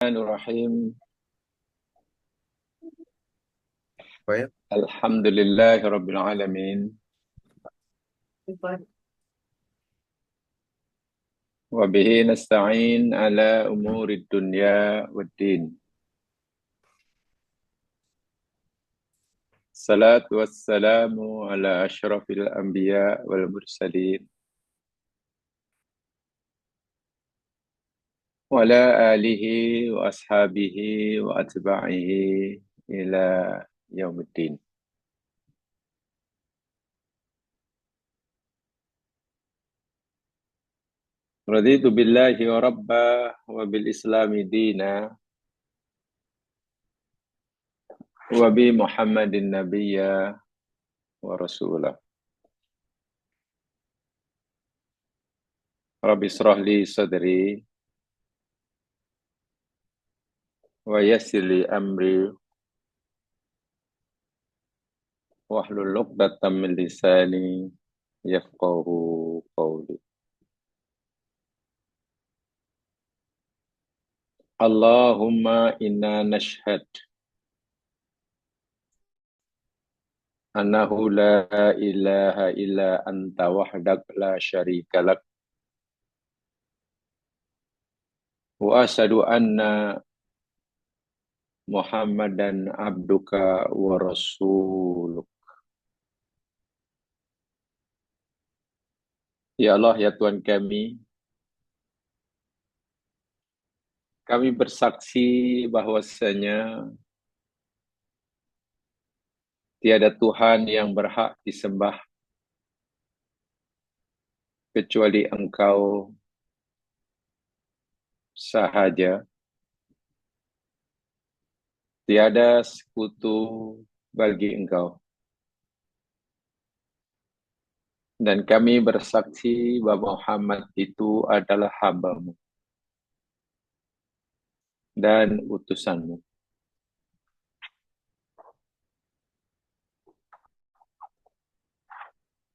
Bismillahirrahmanirrahim. Baik. Alhamdulillahirabbil alamin. Wa bihi nasta'in ala umurid dunya waddin. Salatu wassalamu ala asyrafil anbiya wal mursalin wa ala alihi wa ashabihi wa atba'ihi ila yaumiddin. Raditu billahi wa rabba wa bil islami dina wa bi Muhammadin nabiyya wa rasulah. Rabbi israh li sadri wa yassir li amri wahlul 'uqdatam min lisani yafqahu qawli. Allahumma inna nashhad annahu la ilaha illa anta wahdak la syarika lak wa asyhadu anna Muhammadan abduka wa rasuluk. Ya Allah, ya Tuhan kami bersaksi bahwasanya tiada Tuhan yang berhak disembah kecuali Engkau sahaja. Tiada sekutu bagi Engkau. Dan kami bersaksi bahwa Muhammad itu adalah hamba-Mu dan utusan-Mu.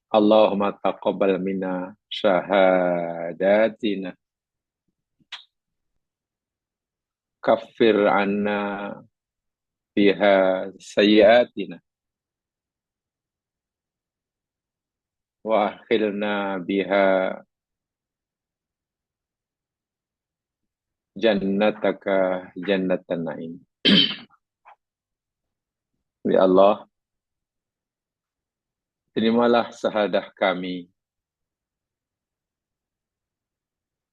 Allahumma taqabbal minna syahadatina. Kaffir anna biha sayyiatina. Wa akhilna biha jannataka jannatan na'im. Ya Allah, terimalah syahadah kami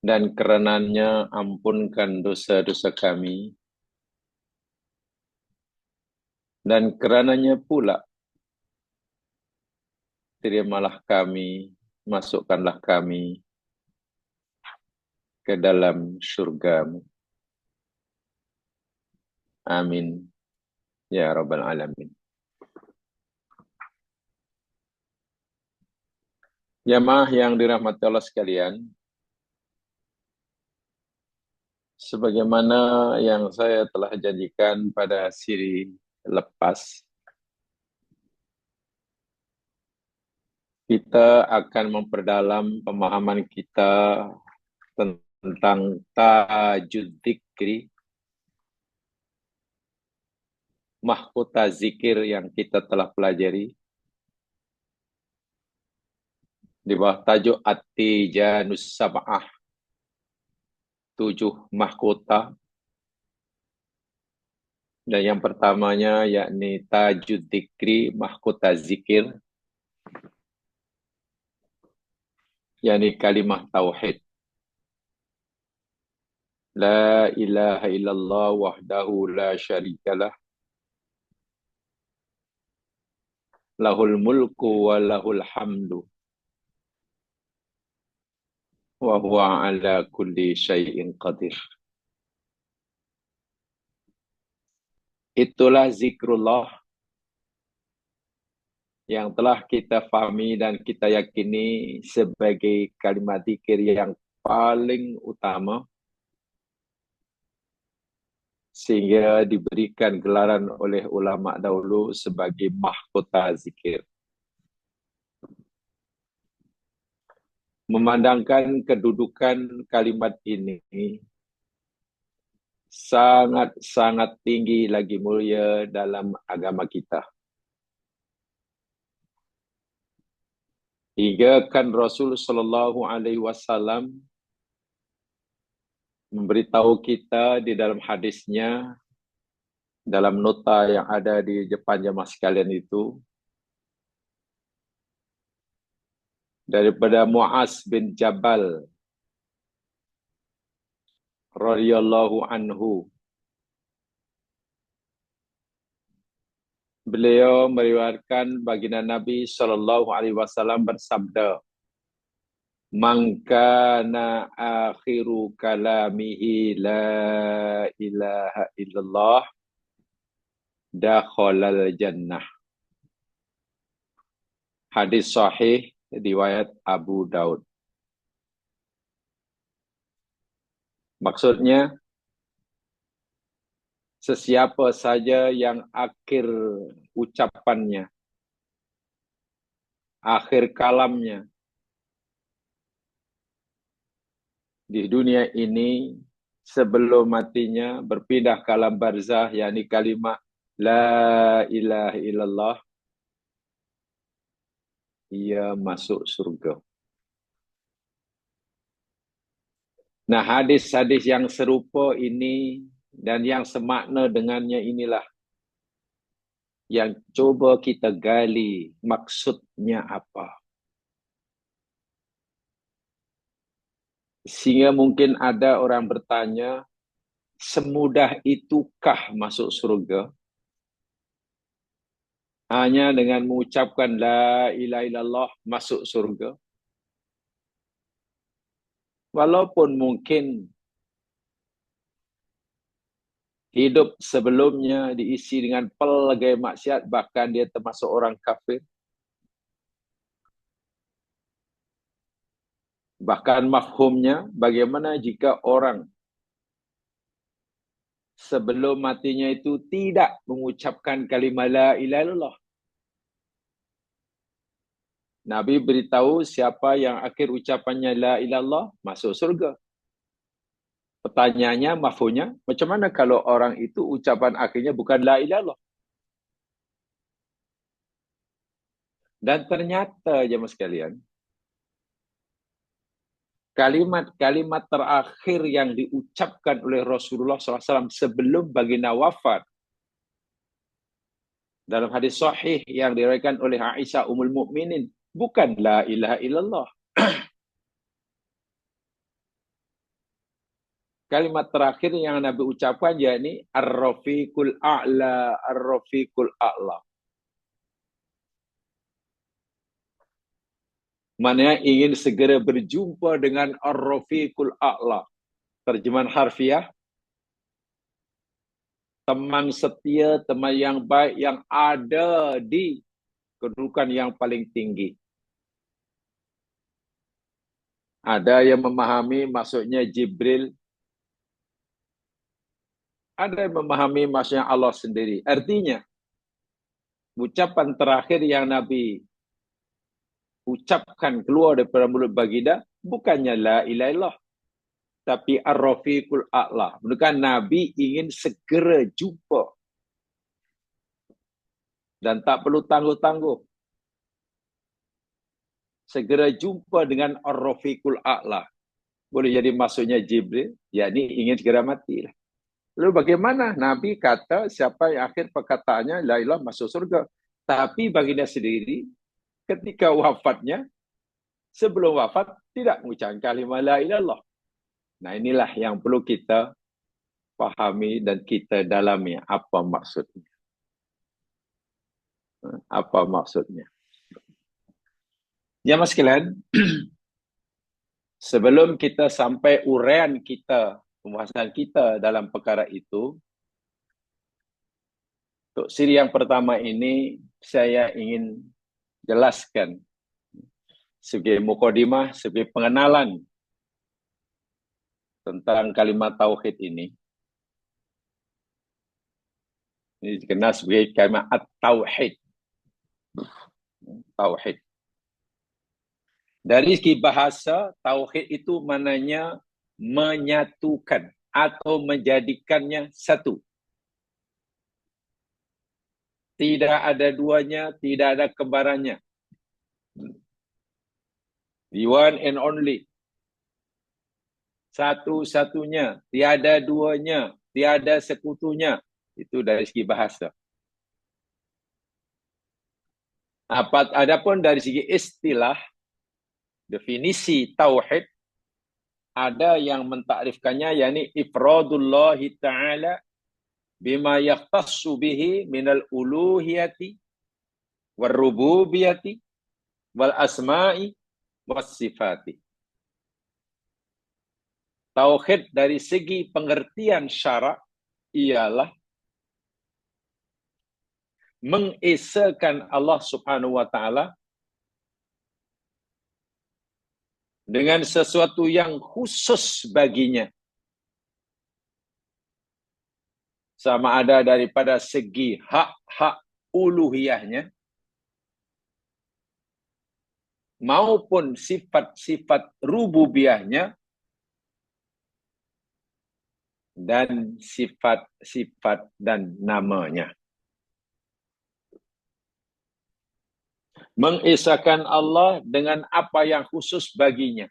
dan karenanya ampunkan dosa-dosa kami dan karenanya pula terimalah kami, masukkanlah kami ke dalam surga-Mu. Amin. Ya Rabbal Alamin. Jamaah yang dirahmati Allah sekalian, sebagaimana yang saya telah janjikan pada siri lepas, kita akan memperdalam pemahaman kita tentang tajud dzikri, mahkota zikir yang kita telah pelajari di bawah tajuk At-Tijanus Sab'ah, 7 mahkota. Dan yang pertamanya yakni tajud dzikri, mahkota zikir, yakni kalimah tauhid. La ilaha illallah wahdahu la syarikalah. Lahul mulku wa lahul hamdu. Wa huwa ala kulli syai'in qadir. Itulah zikrullah yang telah kita fahami dan kita yakini sebagai kalimat zikir yang paling utama, sehingga diberikan gelaran oleh ulama dahulu sebagai mahkota zikir. Memandangkan kedudukan kalimat ini sangat-sangat tinggi lagi mulia dalam agama kita. Hingga kan Rasul sallallahu alaihi wasallam memberitahu kita di dalam hadisnya, dalam nota yang ada di depan jemaah sekalian itu, daripada Muaz bin Jabal radhiyallahu anhu. Beliau meriwayatkan baginda Nabi sallallahu alaihi wasallam bersabda, "Man kana akhiru kalamihi la ilaha illallah dakhalal jannah." Hadis sahih riwayat Abu Daud. Maksudnya, sesiapa saja yang akhir ucapannya, akhir kalamnya di dunia ini sebelum matinya berpindah ke alam barzah, yakni kalimat la ilaha illallah, ia masuk surga. Nah, hadis-hadis yang serupa ini dan yang semakna dengannya inilah yang coba kita gali maksudnya apa. Sehingga mungkin ada orang bertanya, semudah itukah masuk surga? Hanya dengan mengucapkan la ilaha illallah masuk surga? Walaupun mungkin hidup sebelumnya diisi dengan pelbagai maksiat, bahkan dia termasuk orang kafir. Bahkan mafhumnya, bagaimana jika orang sebelum matinya itu tidak mengucapkan kalimat la ilaha illallah? Nabi beritahu siapa yang akhir ucapannya la ilaha illallah masuk surga. Pertanyaannya, mafhumnya, macam mana kalau orang itu ucapan akhirnya bukan la ilaha illallah? Dan ternyata, jemaah sekalian, kalimat-kalimat terakhir yang diucapkan oleh Rasulullah SAW sebelum baginda wafat, dalam hadis sahih yang diriwayatkan oleh Aisyah Ummul Mukminin, bukan la ilaha illallah. Kalimat terakhir yang Nabi ucapkan yakni ar-rafiqul a'la, ar-rafiqul a'la. Maknanya ingin segera berjumpa dengan ar-rafiqul a'la. Terjemahan harfiah, teman setia, teman yang baik yang ada di kedudukan yang paling tinggi. Ada yang memahami maksudnya Jibril, ada yang memahami maksudnya Allah sendiri. Artinya, ucapan terakhir yang Nabi ucapkan keluar daripada mulut baginda bukannya la ilaha illallah, tapi ar-rafiqul a'la. Menunjukkan Nabi ingin segera jumpa dan tak perlu tangguh-tangguh. Segera jumpa dengan ar-rafiqul a'la. Boleh jadi maksudnya Jibril, yakni ingin segera mati. Lalu bagaimana Nabi kata siapa yang akhir perkataannya la ilaha masuk surga? Tapi baginda sendiri ketika wafatnya, sebelum wafat tidak mengucapkan kalimat la ilaha illallah. Nah, inilah yang perlu kita pahami dan kita dalami apa maksudnya. Apa maksudnya? Ya, mas sekalian, sebelum kita sampai uraian kita, pembahasan kita dalam perkara itu, untuk siri yang pertama ini saya ingin jelaskan sebagai mukadimah, sebagai pengenalan tentang kalimat tauhid ini. Ini dikenal sebagai kalimat at-tauhid. Tauhid. Dari segi bahasa, tauhid itu maknanya menyatukan. atau menjadikannya satu. Tidak ada duanya, tidak ada kembarannya. The one and only. Satu-satunya, tiada duanya, tiada sekutunya. Itu dari segi bahasa. Adapun dari segi istilah, definisi tauhid, ada yang mentakrifkannya, yakni ifradullahi ta'ala bima yakhtassu bihi minal uluhiyati wal rububiyati wal asma'i was sifati. Tauhid dari segi pengertian syarak ialah mengesakan Allah Subhanahu wa taala dengan sesuatu yang khusus baginya. Sama ada daripada segi hak-hak uluhiyahnya maupun sifat-sifat rububiyahnya dan sifat-sifat dan namanya. Mengesahkan Allah dengan apa yang khusus baginya.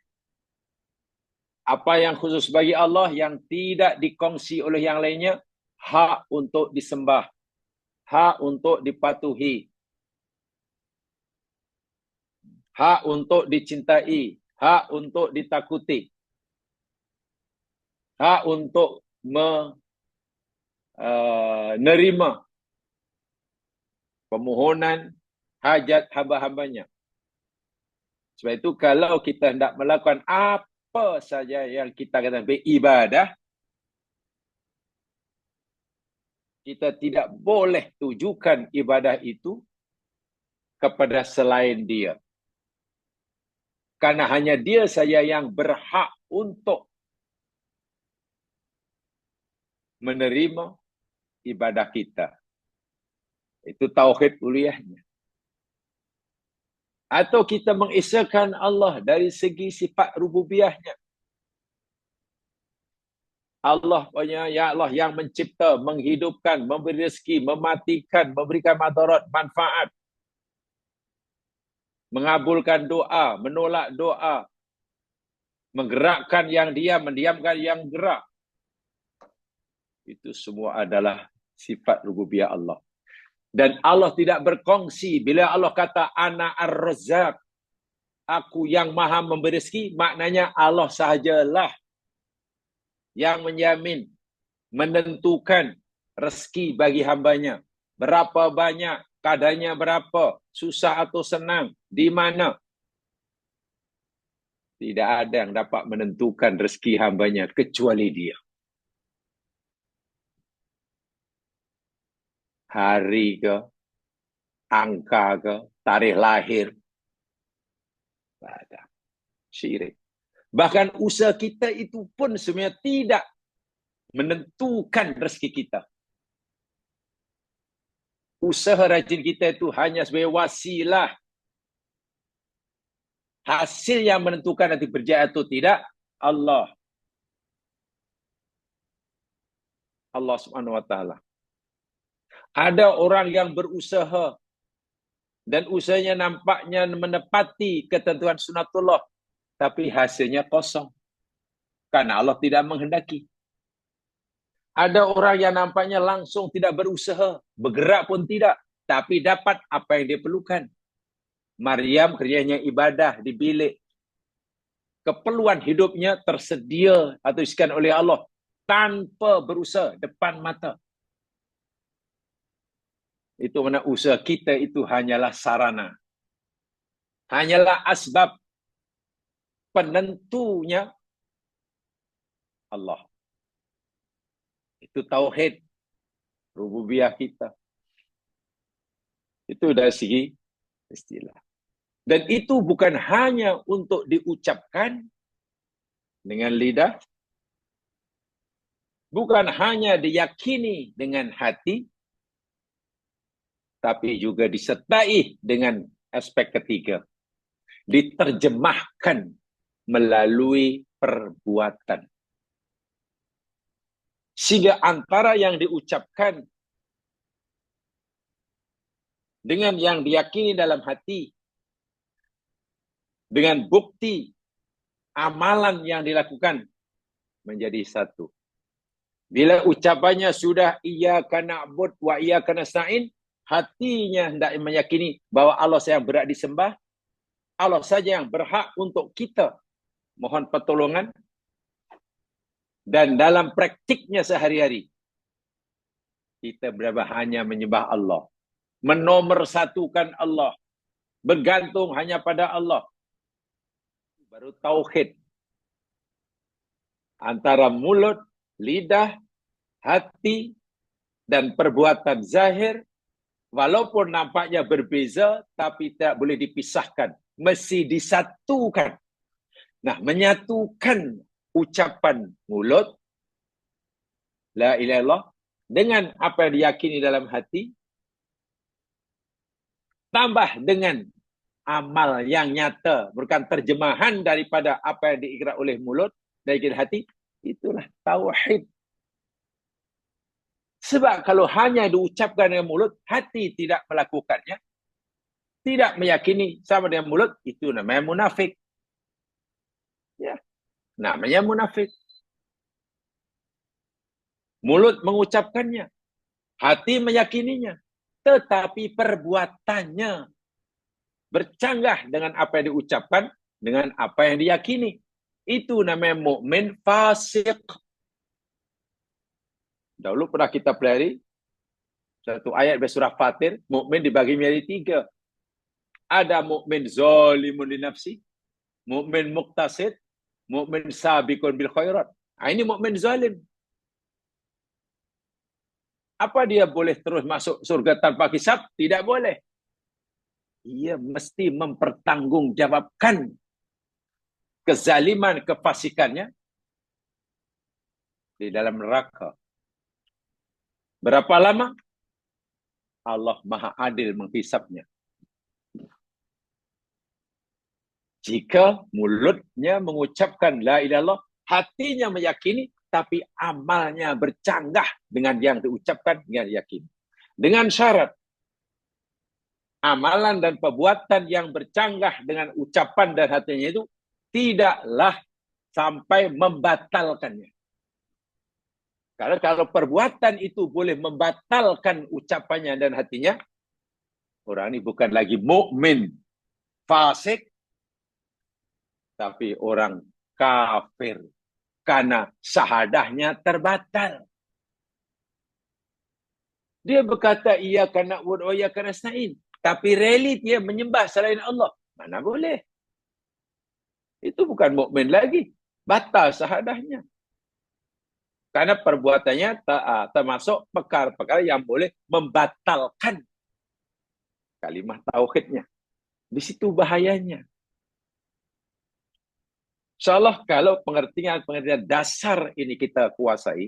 Apa yang khusus bagi Allah yang tidak dikongsi oleh yang lainnya, hak untuk disembah, hak untuk dipatuhi, hak untuk dicintai, hak untuk ditakuti, hak untuk menerima permohonan hajat hamba-hambanya. Sebab itu kalau kita hendak melakukan apa saja yang kita katakan beribadah, kita tidak boleh tujukan ibadah itu kepada selain dia. Karena hanya dia saja yang berhak untuk menerima ibadah kita. Itu tauhid uluhiyahnya. Atau kita mengesahkan Allah dari segi sifat rububiyahnya. Allah punya, ya Allah yang mencipta, menghidupkan, memberi rezeki, mematikan, memberikan madarat, manfaat, mengabulkan doa, menolak doa, menggerakkan yang diam, mendiamkan yang gerak. Itu semua adalah sifat rububiyah Allah. Dan Allah tidak berkongsi. Bila Allah kata, Ana ar-Razzaq, aku yang maha memberi rezeki, maknanya Allah sahajalah yang menjamin, menentukan rezeki bagi hambanya. Berapa banyak, kadarnya berapa, susah atau senang, di mana. Tidak ada yang dapat menentukan rezeki hambanya kecuali dia. Hari ke, angka ke, tarikh lahir. Tak ada. Syirik. Bahkan usaha kita itu pun sebenarnya tidak menentukan rezeki kita. Usaha rajin kita itu hanya sebagai wasilah. Hasil yang menentukan nanti berjaya atau tidak, Allah. Allah Subhanahu wa taala. Ada orang yang berusaha dan usahanya nampaknya menepati ketentuan sunatullah, tapi hasilnya kosong. Karena Allah tidak menghendaki. Ada orang yang nampaknya langsung tidak berusaha, bergerak pun tidak, tapi dapat apa yang dia perlukan. Maryam kerjanya ibadah di bilik. Keperluan hidupnya tersedia atau disediakan oleh Allah tanpa berusaha depan mata. Itu mana usaha kita itu hanyalah sarana. Hanyalah asbab. Penentunya Allah. Itu tauhid rububiyah kita. Itu dari segi istilah. Dan itu bukan hanya untuk diucapkan dengan lidah, bukan hanya diyakini dengan hati, tapi juga disertai dengan aspek ketiga. Diterjemahkan melalui perbuatan. Sehingga antara yang diucapkan dengan yang diyakini dalam hati, dengan bukti amalan yang dilakukan menjadi satu. Bila ucapannya sudah iyyaka na'bud wa iyyaka nasta'in, hatinya hendak meyakini bahwa Allah yang berhak disembah, Allah saja yang berhak untuk kita mohon pertolongan, dan dalam praktiknya sehari-hari kita berapa hanya menyembah Allah, menomorsatukan Allah, bergantung hanya pada Allah. Baru tauhid. Antara mulut, lidah, hati, dan perbuatan zahir, walaupun nampaknya berbeza, tapi tak boleh dipisahkan. Mesti disatukan. Nah, menyatukan ucapan mulut, la ilaha illallah, dengan apa yang diyakini dalam hati, tambah dengan amal yang nyata, bukan terjemahan daripada apa yang diikrar oleh mulut, dari hati, itulah tauhid. Sebab kalau hanya diucapkan dengan mulut, hati tidak melakukannya, tidak meyakini sama dengan mulut, itu namanya munafik. Ya, namanya munafik. Mulut mengucapkannya, hati meyakininya, tetapi perbuatannya bercanggah dengan apa yang diucapkan, dengan apa yang diyakini. Itu namanya mukmin fasik. Dahulu pernah kita pelajari satu ayat dari surah Fatir, mukmin dibagi menjadi 3. Ada mukmin zalimun li nafsi, mukmin muqtasid, mukmin sabiqun bil khairat. Ini mukmin zalim. Apa dia boleh terus masuk surga tanpa hisab? Tidak boleh. Ia mesti mempertanggungjawabkan kezaliman, kefasikannya di dalam neraka. Berapa lama? Allah Maha Adil menghisapnya. Jika mulutnya mengucapkan la ilaha illallah, hatinya meyakini, tapi amalnya bercanggah dengan yang diucapkan, dengan yakini. Dengan syarat, amalan dan perbuatan yang bercanggah dengan ucapan dan hatinya itu tidaklah sampai membatalkannya. Karena kalau perbuatan itu boleh membatalkan ucapannya dan hatinya, orang ini bukan lagi mukmin fasik, tapi orang kafir. Karena syahadahnya terbatal. Dia berkata, iyyaka na'budu wa iyyaka nasta'in. Tapi really dia menyembah selain Allah. Mana boleh? Itu bukan mukmin lagi. Batal syahadahnya. Karena perbuatannya termasuk perkara-perkara yang boleh membatalkan kalimah tauhidnya. Di situ bahayanya. InsyaAllah kalau pengertian dasar ini kita kuasai,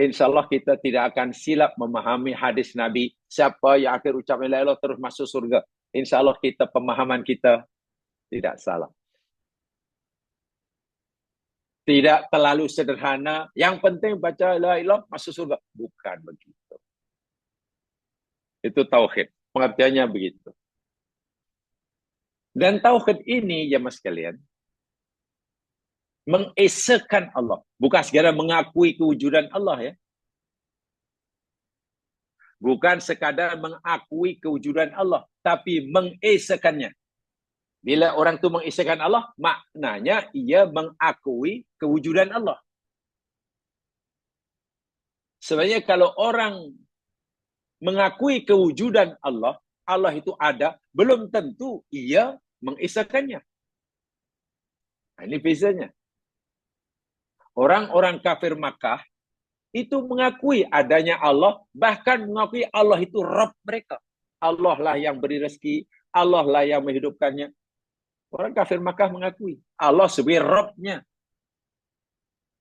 InsyaAllah kita tidak akan silap memahami hadis Nabi. Siapa yang akhir ucapkan la ilaha illallah terus masuk surga. InsyaAllah kita, pemahaman kita tidak salah. Tidak terlalu sederhana. Yang penting baca la ilaha illallah masuk surga. Bukan begitu. Itu tauhid. Pengertiannya begitu. Dan tauhid ini, ya mas sekalian, mengesakan Allah. Bukan sekadar mengakui kewujudan Allah, ya. Bukan sekadar mengakui kewujudan Allah, tapi mengesakannya. Bila orang itu mengesakan Allah, maknanya ia mengakui kewujudan Allah. Sebenarnya kalau orang mengakui kewujudan Allah, Allah itu ada, belum tentu ia mengesakannya. Nah, ini bezanya. Orang-orang kafir Makkah itu mengakui adanya Allah, bahkan mengakui Allah itu Rabb mereka. Allah lah yang beri rezeki, Allah lah yang menghidupkannya. Orang kafir Makkah mengakui Allah sebagai Rabb-nya.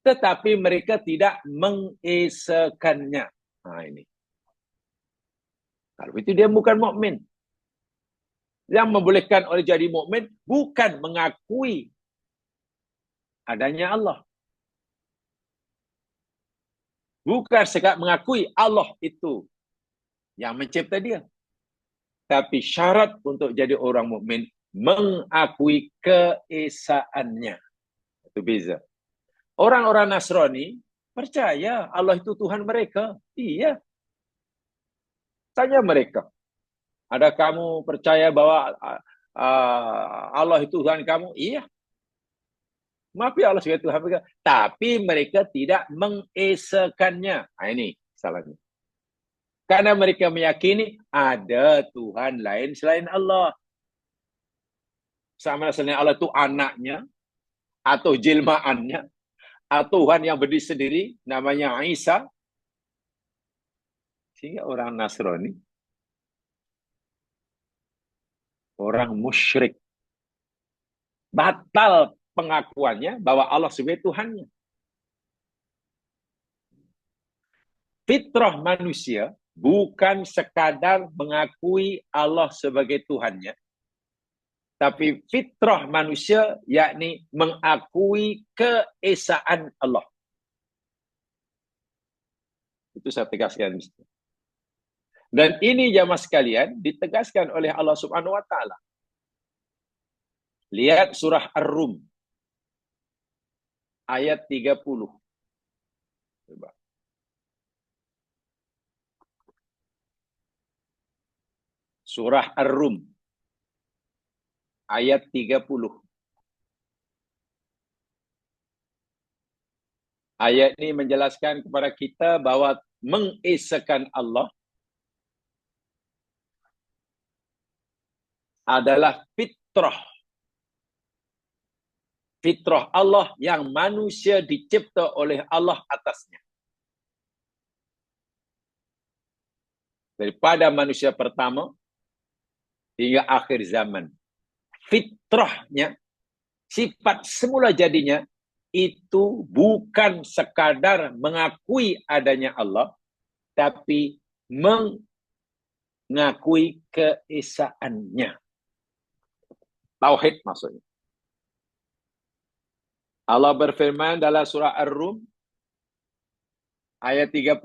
Tetapi mereka tidak mengesakannya. Nah ini. Kalau itu dia bukan mukmin. Yang membolehkan orang jadi mukmin bukan mengakui adanya Allah. Bukan sekadar mengakui Allah itu yang mencipta dia. Tapi syarat untuk jadi orang mukmin mengakui keesaannya. Itu beza. Orang-orang Nasrani percaya Allah itu Tuhan mereka. Iya. Tanya mereka. Ada kamu percaya bahwa Allah itu Tuhan kamu? Iya. Maaf ya Allah sebagai Tuhan mereka. Tapi mereka tidak mengesakannya. Nah, ini salahnya. Karena mereka meyakini ada Tuhan lain selain Allah. Sama selain Allah itu anaknya, atau jelmaannya, atau Tuhan yang berdiri sendiri, namanya Isa. Sehingga orang Nasrani, orang musyrik, batal pengakuannya bahwa Allah sebagai Tuhannya. Fitrah manusia bukan sekadar mengakui Allah sebagai Tuhannya, tapi fitrah manusia yakni mengakui keesaan Allah. Itu saya tegaskan. Dan ini jamaah sekalian ditegaskan oleh Allah Subhanahu wa taala. Lihat surah Ar-Rum ayat 30. Coba. Surah Ar-Rum ayat 30. Ayat ini menjelaskan kepada kita bahwa mengesakan Allah adalah fitrah. Fitrah Allah yang manusia dicipta oleh Allah atasnya. Daripada manusia pertama hingga akhir zaman. Fitrahnya, sifat semula jadinya, itu bukan sekadar mengakui adanya Allah, tapi mengakui keesaannya. Tauhid maksudnya. Allah berfirman dalam surah Ar-Rum ayat 30.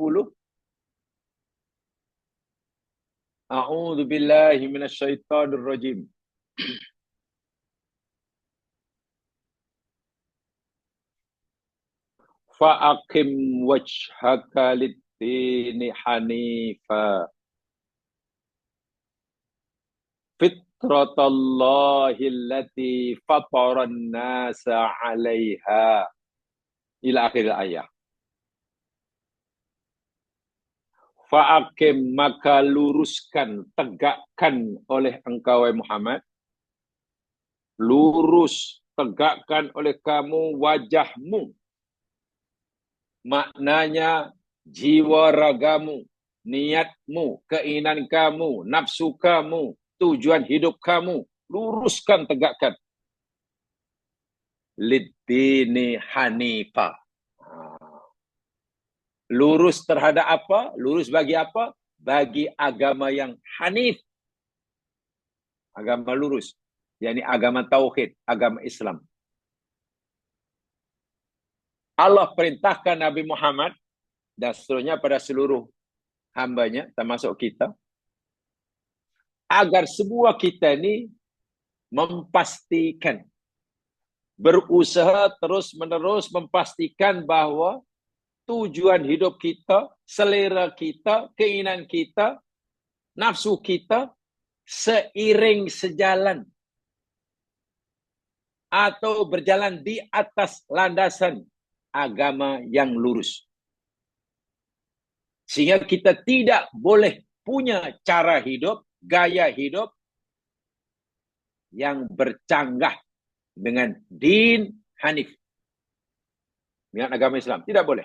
A'udzu billahi minasyaitonir rajim. Fa'aqim wajhaka lid-dini hanifa. Fitratallahi allati fataran nasa 'alaiha. Ila akhir ayat. Fa'aqim, maka luruskan, tegakkan oleh engkau Muhammad. Lurus, tegakkan oleh kamu wajahmu. Maknanya jiwa ragamu, niatmu, keinginan kamu, nafsu kamu, tujuan hidup kamu, luruskan, tegakkan. Lid-dini hanifa. Lurus terhadap apa? Lurus bagi apa? Bagi agama yang hanif. Agama lurus. yakni agama tauhid, agama Islam. Allah perintahkan Nabi Muhammad dan seterusnya pada seluruh hambanya, termasuk kita, agar semua kita ini memastikan, berusaha terus-menerus memastikan bahwa tujuan hidup kita, selera kita, keinginan kita, nafsu kita, seiring sejalan atau berjalan di atas landasan agama yang lurus. Sehingga kita tidak boleh punya cara hidup, gaya hidup yang bercanggah dengan din hanif, dengan agama Islam. Tidak boleh.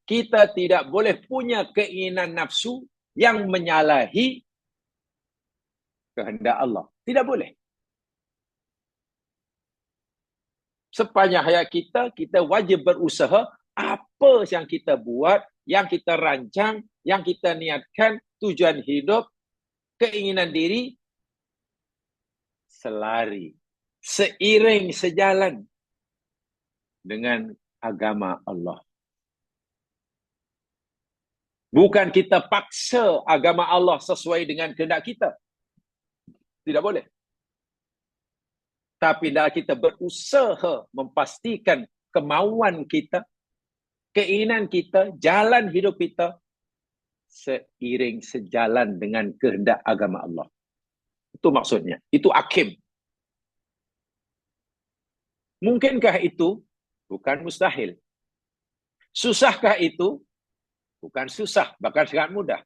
Kita tidak boleh punya keinginan nafsu yang menyalahi kehendak Allah. Tidak boleh. Sepanjang hayat kita, kita wajib berusaha apa yang kita buat, yang kita rancang, yang kita niatkan, tujuan hidup, keinginan diri, selari, seiring sejalan dengan agama Allah. Bukan kita paksa agama Allah sesuai dengan kehendak kita. Tidak boleh. Tapi dah kita berusaha memastikan kemauan kita, keinginan kita, jalan hidup kita seiring sejalan dengan kehendak agama Allah. Itu maksudnya. Itu hakim. Mungkinkah itu? Bukan mustahil. Susahkah itu? Bukan susah, bahkan sangat mudah.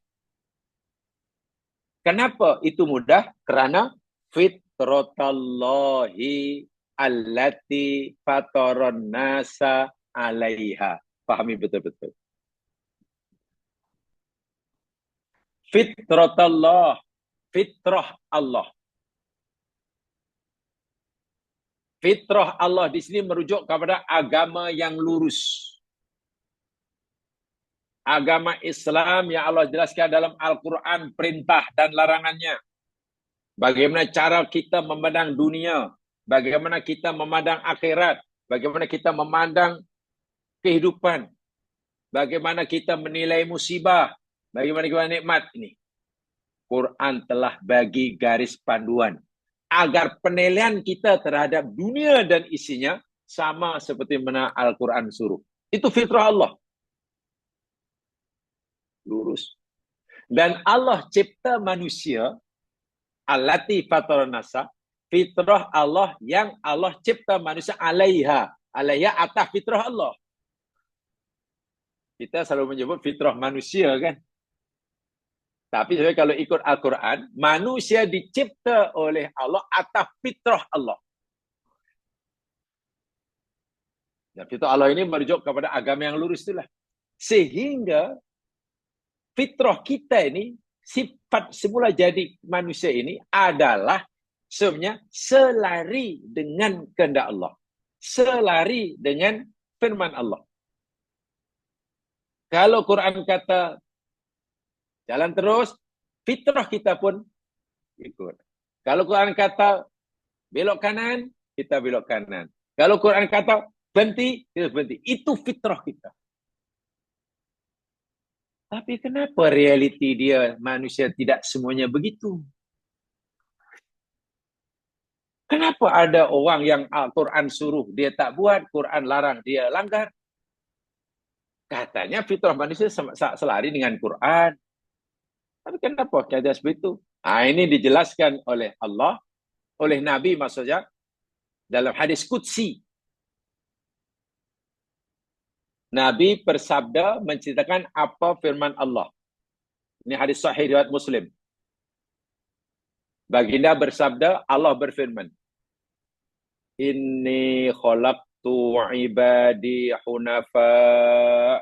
Kenapa itu mudah? Kerana fitratallahi allati fataron nasa alaiha. Fahami betul-betul. Fitratallah, fitrah Allah. Fitrah Allah di sini merujuk kepada agama yang lurus. Agama Islam yang Allah jelaskan dalam Al-Quran, perintah dan larangannya. Bagaimana cara kita memandang dunia, bagaimana kita memandang akhirat, bagaimana kita memandang kehidupan, bagaimana kita menilai musibah, bagaimana nikmat ini. Quran telah bagi garis panduan agar penilaian kita terhadap dunia dan isinya sama seperti mana Al-Quran suruh. Itu fitrah Allah. Lurus. Dan Allah cipta manusia, allati fataran nasa, fitrah Allah yang Allah cipta manusia alaiha. Alaiha atas fitrah Allah. Kita selalu menyebut fitrah manusia kan. Tapi kalau ikut Al-Quran, manusia dicipta oleh Allah atas fitrah Allah. Dan fitrah Allah ini merujuk kepada agama yang lurus itulah. Sehingga fitrah kita ini, sifat semula jadi manusia ini adalah sebenarnya selari dengan kehendak Allah. Selari dengan firman Allah. Kalau Quran kata jalan terus, fitrah kita pun ikut. Kalau Quran kata belok kanan, kita belok kanan. Kalau Quran kata berhenti, kita berhenti. Itu fitrah kita. Tapi kenapa realiti dia manusia tidak semuanya begitu? Kenapa ada orang yang Al-Quran suruh dia tak buat, Quran larang dia langgar? Katanya fitrah manusia selari dengan Quran. Tapi kenapa keadaan seperti itu? Ini dijelaskan oleh Allah, oleh Nabi maksudnya, dalam hadis Qudsi. Nabi bersabda menceritakan apa firman Allah. Ini hadis sahih riwayat Muslim. Baginda bersabda, Allah berfirman, Inni khalaqtu ibadi hunafa.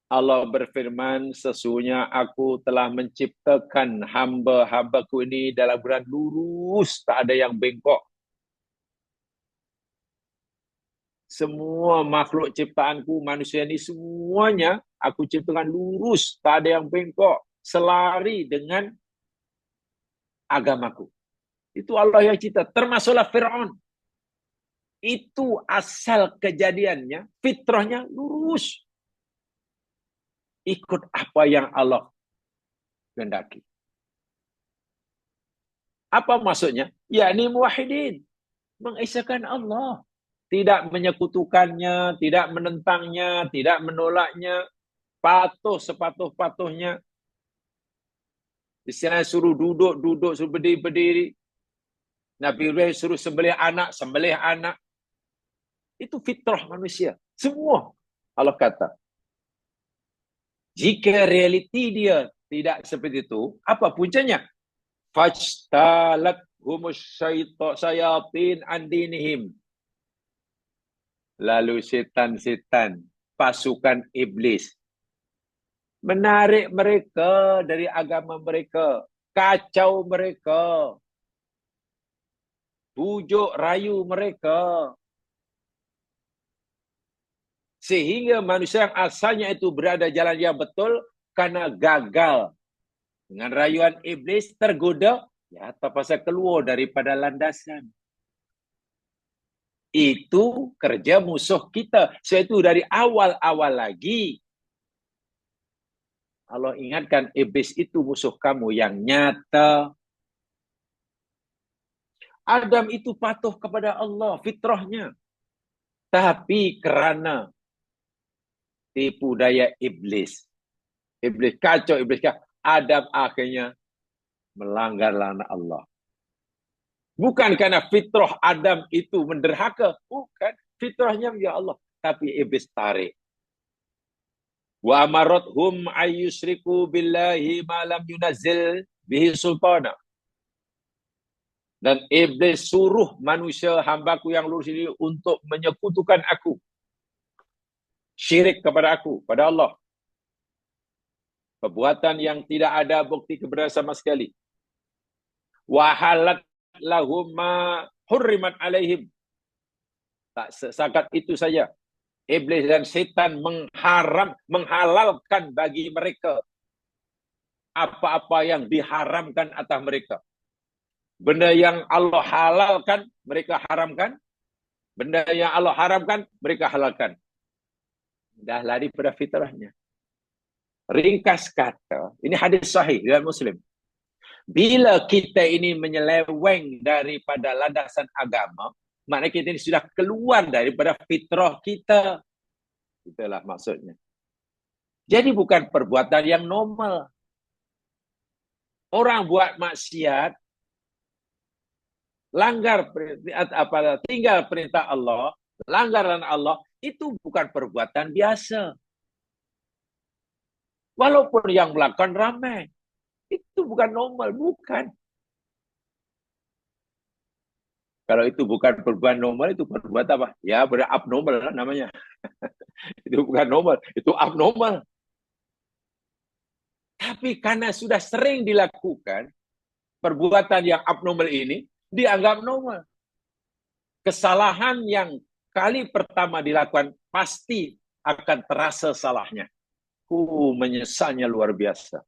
Allah berfirman, sesungguhnya aku telah menciptakan hamba-hambaku ini dalam keadaan lurus, tak ada yang bengkok. Semua makhluk ciptaanku, manusia ini semuanya aku ciptakan lurus, tak ada yang bengkok, selari dengan agamaku. Itu Allah yang cipta, termasuklah Fir'aun. Itu asal kejadiannya, fitrahnya lurus. Ikut apa yang Allah kehendaki. Apa maksudnya? Yakni muwahhidin, mengesahkan Allah. Tidak menyekutukannya, tidak menentangnya, tidak menolaknya, patuh sepatuh-patuhnya. Istilah suruh duduk, suruh berdiri. Nabi Ibrahim suruh sembelih anak. Itu fitrah manusia. Semua Allah kata. Jika realiti dia tidak seperti itu, apa puncanya? Fajtalat humus syayatin an dinihim. Lalu setan-setan, pasukan iblis, menarik mereka dari agama mereka, kacau mereka, bujuk rayu mereka. Sehingga manusia yang asalnya itu berada jalan yang betul, karena gagal dengan rayuan iblis, tergoda, ya terpaksa keluar daripada landasan. Itu kerja musuh kita. So itu dari awal-awal lagi. Allah ingatkan, iblis itu musuh kamu yang nyata. Adam itu patuh kepada Allah, fitrahnya. Tapi kerana tipu daya iblis. Iblis kacau, Adam akhirnya melanggar larangan Allah. Bukan karena fitrah Adam itu menderhaka. Bukan. Fitrahnya ya Allah. Tapi iblis tarik. Wa amarathum ayyushriku billahi ma lam yunazzil bihi sultana. Dan iblis suruh manusia hambaku yang lurus ini untuk menyekutukan aku. Syirik kepada aku, pada Allah. Perbuatan yang tidak ada bukti kebenaran sama sekali. Wa halat lahum ma hurrimat alaihim. Tak sesakat itu saja. Iblis dan setan menghalalkan bagi mereka apa-apa yang diharamkan atas mereka. Benda yang Allah halalkan, mereka haramkan. Benda yang Allah haramkan, mereka halalkan. Dah lari pada fitrahnya. Ringkas kata, ini hadis sahih riwayat Muslim. Bila kita ini menyeleweng daripada landasan agama, maknanya kita ini sudah keluar daripada fitrah kita. Itulah maksudnya. Jadi bukan perbuatan yang normal. Orang buat maksiat, tinggal perintah Allah, langgaran Allah, itu bukan perbuatan biasa. Walaupun yang melakukan ramai. Itu bukan normal, bukan. Kalau itu bukan perbuatan normal, itu perbuatan apa? Ya, abnormal lah namanya. Itu bukan normal, itu abnormal. Tapi karena sudah sering dilakukan, perbuatan yang abnormal ini dianggap normal. Kesalahan yang kali pertama dilakukan pasti akan terasa salahnya. Menyesalnya luar biasa.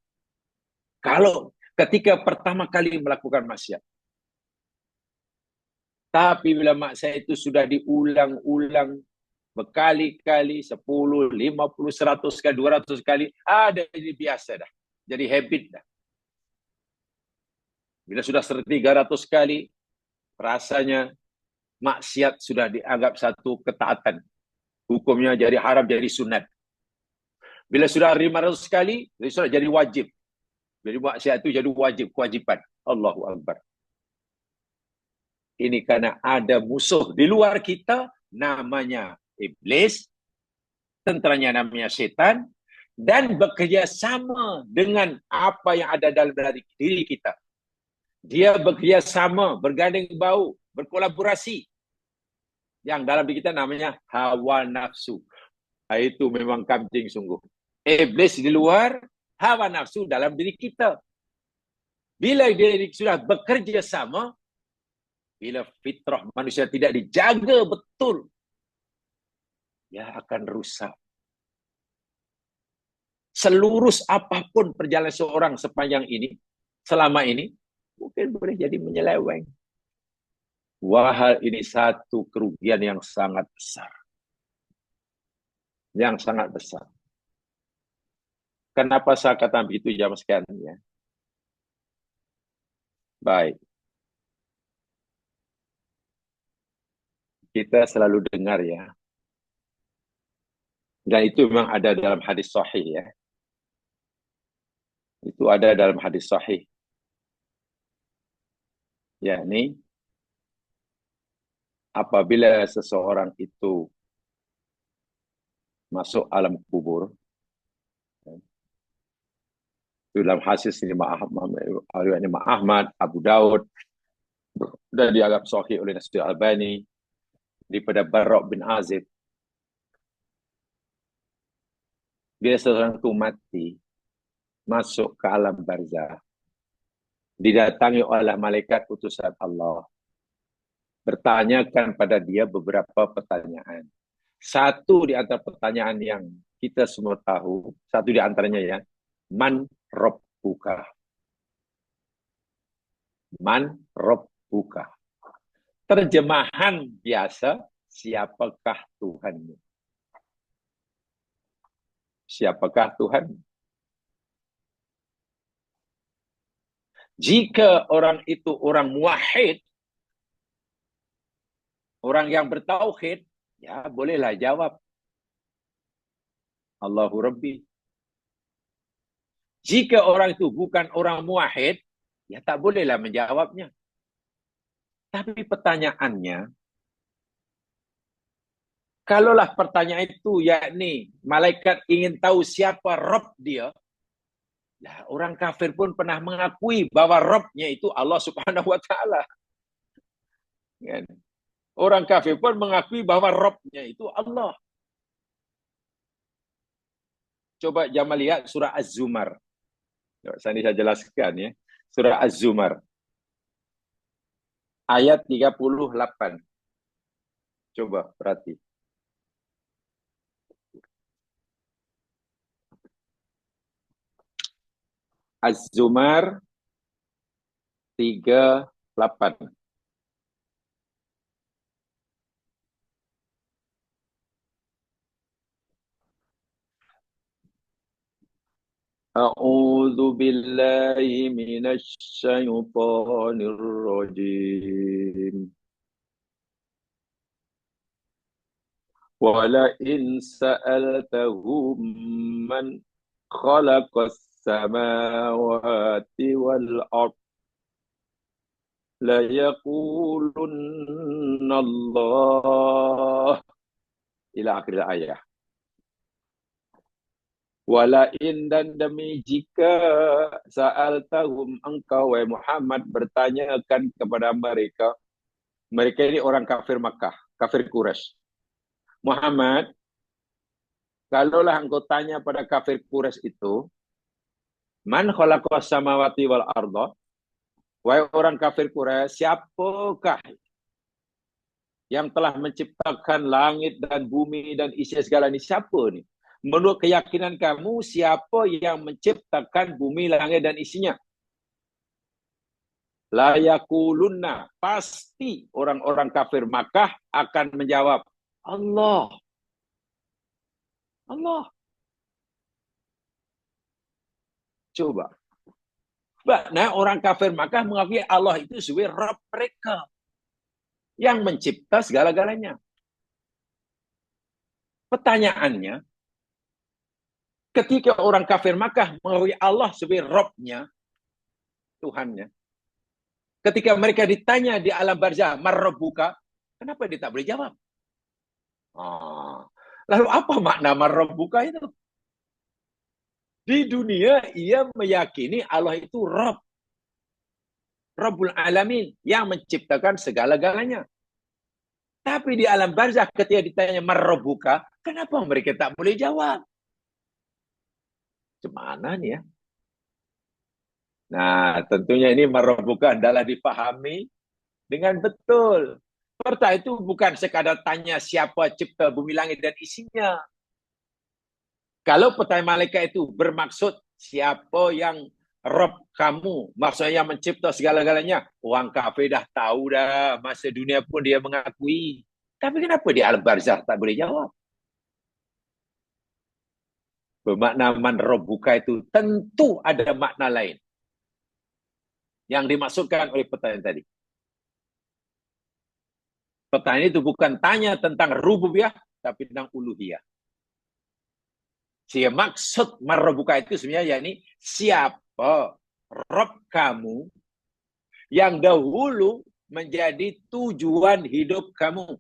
Kalau ketika pertama kali melakukan maksiat. Tapi bila maksiat itu sudah diulang-ulang berkali-kali, 10, 50, 100 kali, 200 kali, jadi biasa dah. Jadi habit dah. Bila sudah 300 kali, rasanya maksiat sudah dianggap satu ketaatan. Hukumnya jadi haram, jadi sunat. Bila sudah 500 kali, sudah jadi wajib. Jadi maksiat itu jadi wajib, kewajiban. Allahu Akbar. Ini karena ada musuh di luar kita, namanya iblis, tenteranya namanya setan, dan bekerja sama dengan apa yang ada dalam diri kita. Dia bekerja sama, bergandeng bau, berkolaborasi. Yang dalam diri kita namanya hawa nafsu. Itu memang kambing sungguh. Iblis di luar, hawa nafsu dalam diri kita. Bila dia sudah bekerja sama, bila fitrah manusia tidak dijaga betul, dia akan rusak. Selurus apapun perjalanan seorang sepanjang ini, selama ini, mungkin boleh jadi menyeleweng. Wah, ini satu kerugian yang sangat besar. Yang sangat besar. Kenapa saya kata begitu jam sekian? Ya? Baik. Kita selalu dengar ya. Dan itu memang ada dalam hadis sahih ya. Itu ada dalam hadis sahih. Yakni apabila seseorang itu masuk alam kubur, dalam hadis ini Ahmad, Abu Daud, dan dianggap sahih oleh Nasir Albani daripada Barra' bin Azib. Bila seseorang itu mati, masuk ke alam barzah, didatangi oleh malaikat utusan Allah, bertanyakan pada dia beberapa pertanyaan. Satu di antara pertanyaan yang kita semua tahu, satu di antaranya ya, man rabbuka. Man rabbuka. Terjemahan biasa, siapakah Tuhanmu? Siapakah Tuhan? Jika orang itu orang muwahhid, orang yang bertauhid, ya bolehlah jawab. Allahu Rabbi. Jika orang itu bukan orang muwahhid, ya tak bolehlah menjawabnya. Tapi pertanyaannya, kalaulah pertanyaan itu yakni malaikat ingin tahu siapa Rabb dia, lah orang kafir pun pernah mengakui bahwa Rabb-nya itu Allah Subhanahu wa taala. Kan? Orang kafir pun mengakui bahwa Rabb-nya itu Allah. Coba Jamal lihat surah Az-Zumar. Saya jelaskan ya. Surah Az-Zumar. Ayat 38. Coba perhati. Az-Zumar 38. A'udzu billahi minasy syaithanir rajim. Walain sa'altahum man khalaqas samawati wal ard la yaqulunna Allah ila akhir ayat. Walain dan demi jika sa'altahum engkau wahai Muhammad bertanyakan kepada mereka, mereka ini orang kafir Makkah, kafir Quraisy. Muhammad, kalaulah engkau tanya pada kafir Quraisy itu, man khalaqas samawati wal arda, wahai orang kafir Quraisy, siapakah yang telah menciptakan langit dan bumi dan isi segala ini? Siapa ni? Menurut keyakinan kamu, siapa yang menciptakan bumi, langit dan isinya? La yakulunna, pasti orang-orang kafir Makkah akan menjawab, Allah. Allah. Coba. Nah, orang kafir Makkah mengakui Allah itu sebagai Rabb mereka yang mencipta segala-galanya. Pertanyaannya, ketika orang kafir Makkah mengakui Allah sebagai Rabb-nya, Tuhannya, ketika mereka ditanya di alam barzah, Mar-Rabbuka, kenapa dia tak boleh jawab? Lalu apa makna Mar-Rabbuka itu? Di dunia ia meyakini Allah itu Rabb. Rabbul Alamin yang menciptakan segala-galanya. Tapi di alam barzah ketika ditanya Mar-Rabbuka, kenapa mereka tak boleh jawab? Gimana nih ya? Nah, tentunya ini Mar-Rabbuka adalah dipahami dengan betul. Pertanyaan itu bukan sekadar tanya siapa cipta bumi langit dan isinya. Kalau pertanyaan malaikat itu bermaksud siapa yang Rabb kamu, maksudnya yang mencipta segala-galanya, orang kafir dah tahu dah, masa dunia pun dia mengakui. Tapi kenapa di alam barzah tak boleh jawab? Bermakna man Rabbuka itu tentu ada makna lain yang dimaksudkan oleh pertanyaan tadi. Pertanyaan itu bukan tanya tentang rububiyah, tapi tentang uluhiyah. Sehingga maksud Mar-Rabbuka itu sebenarnya yakni siapa Rabb kamu yang dahulu menjadi tujuan hidup kamu.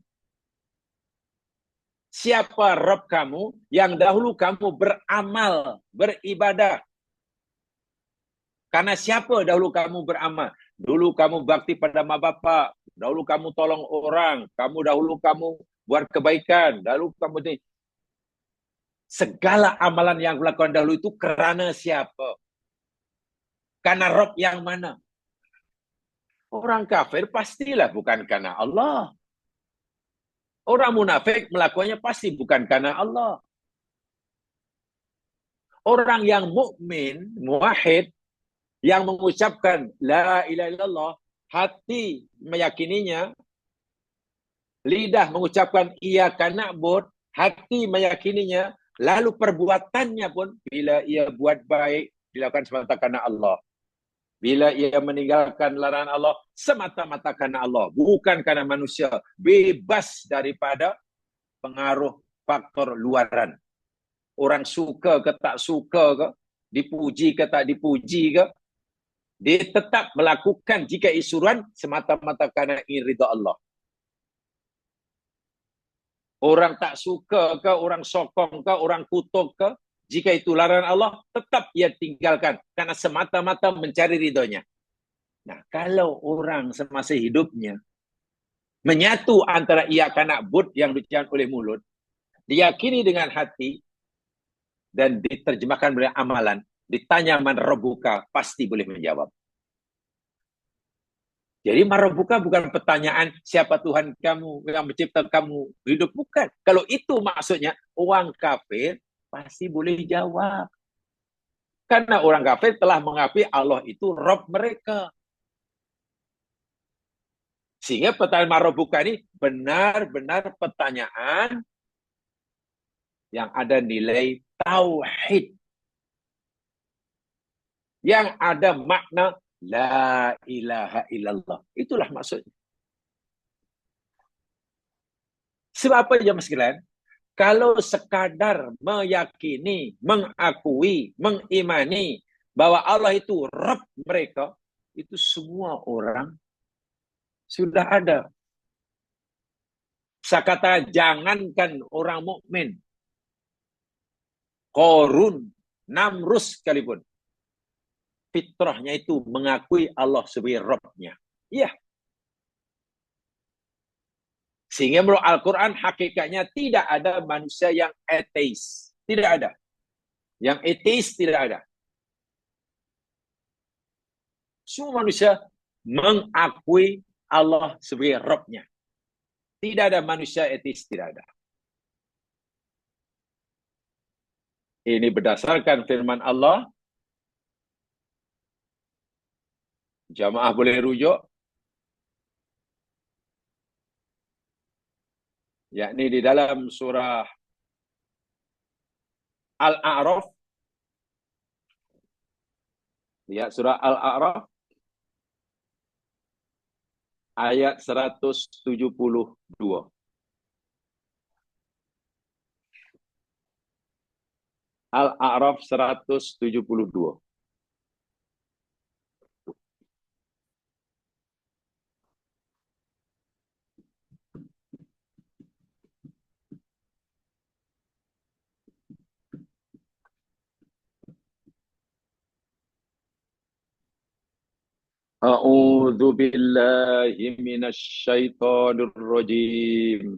Siapa Rabb kamu yang dahulu kamu beramal, beribadah. Karena siapa dahulu kamu beramal? Dulu kamu bakti pada mak bapak, dahulu kamu tolong orang, dahulu kamu buat kebaikan, dahulu kamu ini. Segala amalan yang dilakukan dahulu itu kerana siapa? Karena Rabb yang mana? Orang kafir pastilah bukan karena Allah. Orang munafik melakukannya pasti bukan karena Allah. Orang yang mukmin, muwahhid, yang mengucapkan la ilaha illallah, hati meyakininya, Lidah mengucapkan iyyaka na'bud, hati meyakininya, lalu perbuatannya pun bila ia buat baik dilakukan semata karena Allah. Bila ia meninggalkan larangan Allah semata-mata karena Allah, bukan karena manusia, bebas daripada pengaruh faktor luaran. Orang suka ke tak suka ke, dipuji ke tak dipuji ke, dia tetap melakukan jika isuran semata-mata karena ingin ridha Allah. Orang tak suka ke, orang sokong ke, orang kutuk ke, jika itu larangan Allah, tetap ia tinggalkan karena semata-mata mencari ridhonya. Nah, kalau orang semasa hidupnya menyatu antara iyyaka na'bud yang diucapkan oleh mulut, diyakini dengan hati, dan diterjemahkan oleh amalan, ditanya man rabbuka, pasti boleh menjawab. Jadi marabuka bukan pertanyaan siapa Tuhan kamu yang mencipta kamu hidup, bukan. Kalau itu maksudnya, orang kafir pasti boleh jawab. Karena orang kafir telah mengakui Allah itu Rabb mereka. Sehingga pertanyaan marabuka ini benar-benar pertanyaan yang ada nilai tauhid. Yang ada makna la ilaha illallah. Itulah maksudnya. Sebab apa jemaah sekalian? Kalau sekadar meyakini, mengakui, mengimani bahwa Allah itu Rabb mereka, itu semua orang sudah ada. Saya kata jangankan orang mukmin, Qarun, Namrus sekalipun, fitrahnya itu mengakui Allah sebagai Rabb-nya. Iya. Sehingga menurut Al-Quran hakikatnya tidak ada manusia yang ateis. Tidak ada. Yang ateis tidak ada. Semua manusia mengakui Allah sebagai Rabb-nya. Tidak ada manusia ateis, tidak ada. Ini berdasarkan firman Allah. Jamaah boleh rujuk. Yakni di dalam surah Al-A'raf. Lihat surah Al-A'raf. Ayat 172. Al-A'raf 172. A'udzu billahi minasy syaithanir rajim.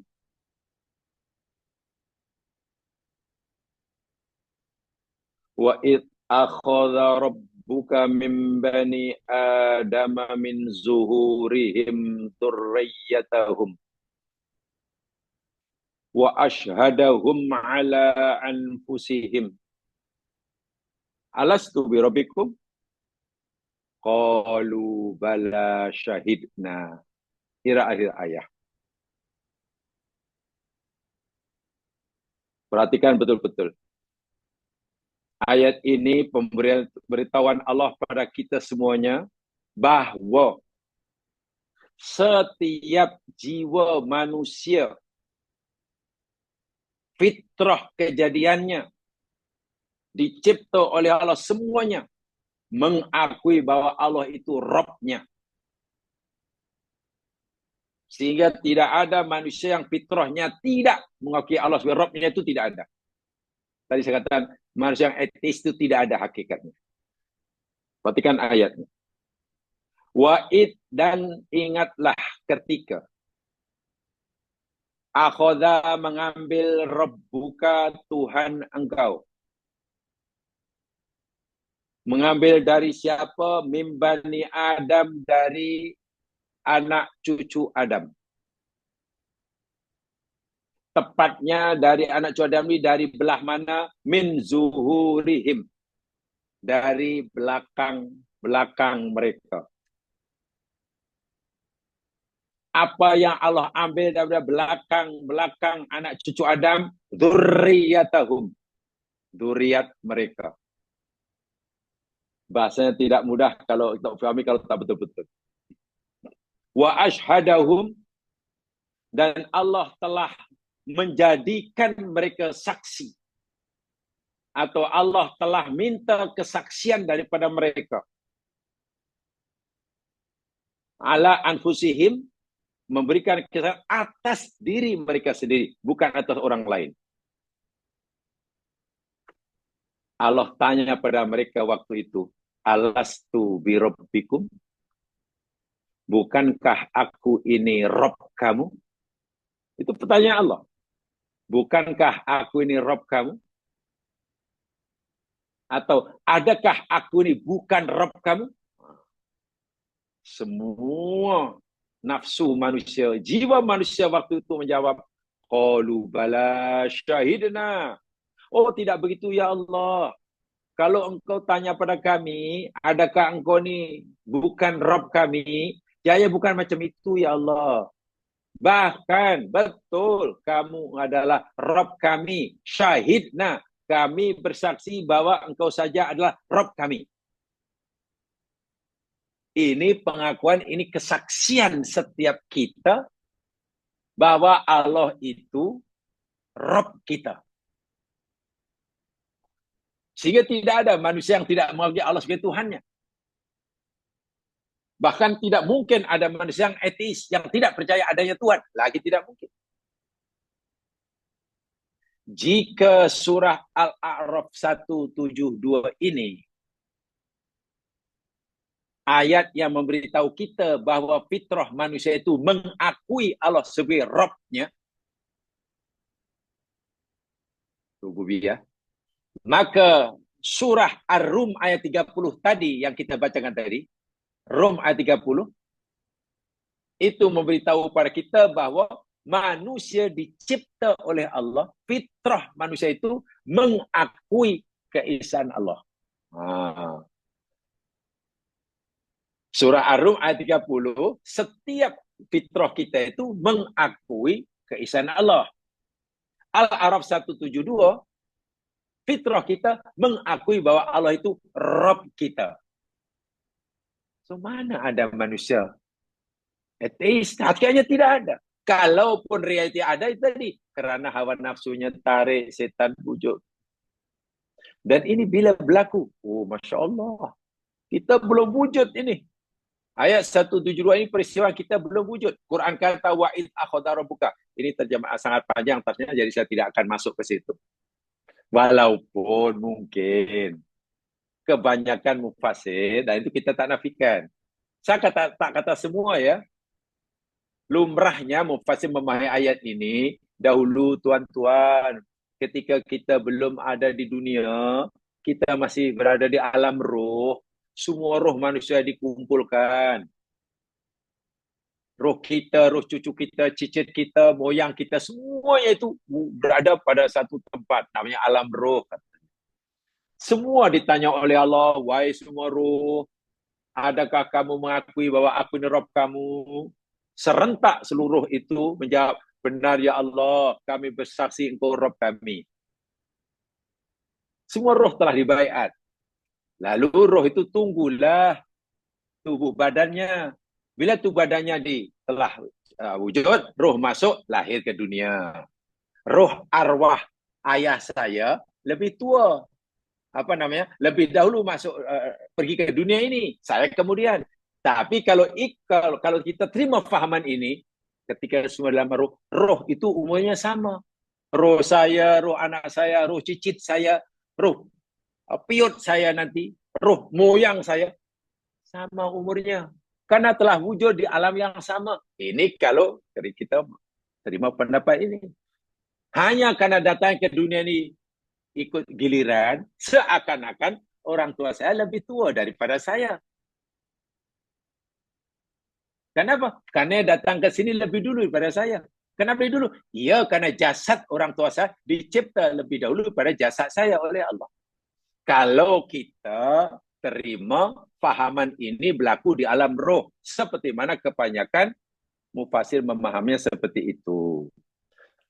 Wa id akhadha rabbuka min bani adama min zuhurihim dzurriyyatahum wa ashhadahum ala anfusihim alastu bi rabbikum qalu bala syahidna. Ila akhir ayat. Perhatikan betul-betul. Ayat ini pemberitahuan Allah pada kita semuanya bahwa setiap jiwa manusia, fitrah kejadiannya, dicipta oleh Allah semuanya, mengakui bahwa Allah itu Rabb-nya. Sehingga tidak ada manusia yang fitrahnya tidak mengakui Allah sebagai Rabb-nya, itu tidak ada. Tadi saya katakan, manusia yang etis itu tidak ada hakikatnya. Perhatikan ayatnya. Wa'id, dan ingatlah ketika akhoda mengambil Rabbuka, Tuhan engkau. Mengambil dari siapa? Mimbani Adam, dari anak cucu Adam. Tepatnya dari anak cucu Adam ini dari belah mana? Min zuhurihim. Dari belakang mereka. Apa yang Allah ambil daripada belakang anak cucu Adam, dzurriyyatahum, dzurriyyat mereka. Bahasanya tidak mudah kalau tak fahami kalau tak betul-betul. Wa ashhadahum, dan Allah telah menjadikan mereka saksi, atau Allah telah minta kesaksian daripada mereka, ala anfusihim, memberikan kesaksian atas diri mereka sendiri, bukan atas orang lain. Allah tanya pada mereka waktu itu, alastu birabbikum, bukankah aku ini Rob kamu? Itu pertanyaan Allah. Bukankah aku ini Rob kamu? Atau adakah aku ini bukan Rob kamu? Semua nafsu manusia, jiwa manusia waktu itu menjawab, qalu bala syahidna. Oh, tidak begitu ya Allah. Kalau engkau tanya pada kami, adakah engkau ni bukan Rabb kami? Ya, bukan macam itu ya Allah. Bahkan betul kamu adalah Rabb kami. Syahidna, kami bersaksi bahwa engkau saja adalah Rabb kami. Ini pengakuan, ini kesaksian setiap kita bahwa Allah itu Rabb kita. Sehingga tidak ada manusia yang tidak mengakui Allah sebagai Tuhannya. Bahkan tidak mungkin ada manusia yang ateis, yang tidak percaya adanya Tuhan. Lagi tidak mungkin. Jika surah Al-A'raf 172 ini, ayat yang memberitahu kita bahwa fitrah manusia itu mengakui Allah sebagai Rabb-nya, rububiyah, maka surah Ar-Rum ayat 30 tadi yang kita bacakan tadi, Rum ayat 30, itu memberitahu kepada kita bahwa manusia dicipta oleh Allah, fitrah manusia itu mengakui keesaan Allah. Surah Ar-Rum ayat 30, setiap fitrah kita itu mengakui keesaan Allah. Al-A'raf 172, fitrah kita mengakui bahwa Allah itu Rabb kita. So, mana ada manusia ateis? Hakikatnya tidak ada. Kalaupun realiti ada, itu tadi kerana hawa nafsunya tarik, setan bujuk. Dan ini bila berlaku, oh Masya Allah, kita belum wujud ini. Ayat 172 ini peristiwa kita belum wujud. Quran kata wa'id akhadha rabbuka. Ini terjemahan sangat panjang tafsirnya, jadi saya tidak akan masuk ke situ. Walaupun mungkin kebanyakan mufasir, dan itu kita tak nafikan. Saya tak kata semua ya. Lumrahnya mufasir memahami ayat ini, dahulu tuan-tuan, ketika kita belum ada di dunia, kita masih berada di alam roh, semua roh manusia dikumpulkan. Roh kita, roh cucu kita, cicit kita, moyang kita, semuanya itu berada pada satu tempat, namanya alam roh. Semua ditanya oleh Allah, wahai semua roh, adakah kamu mengakui bahwa aku ini Rabb kamu? Serentak seluruh itu menjawab, benar ya Allah, kami bersaksi engkau Rabb kami. Semua roh telah dibaiat. Lalu roh itu tunggulah tubuh badannya. Bila tubuh badannya telah wujud, roh masuk, lahir ke dunia. Roh arwah ayah saya lebih tua. Lebih dahulu masuk pergi ke dunia ini, saya kemudian. Tapi kalau kita terima fahaman ini, ketika semua dalam roh itu umurnya sama. Roh saya, roh anak saya, roh cicit saya, roh piut saya nanti, roh moyang saya, sama umurnya. Karena telah wujud di alam yang sama. Ini kalau kita terima pendapat ini. Hanya karena datang ke dunia ini ikut giliran, seakan-akan orang tua saya lebih tua daripada saya. Kenapa? Karena datang ke sini lebih dulu daripada saya. Kenapa lebih dulu? Ya, karena jasad orang tua saya dicipta lebih dahulu daripada jasad saya oleh Allah. Kalau kita terima fahaman ini berlaku di alam roh, seperti mana kebanyakan mufasir memahaminya seperti itu.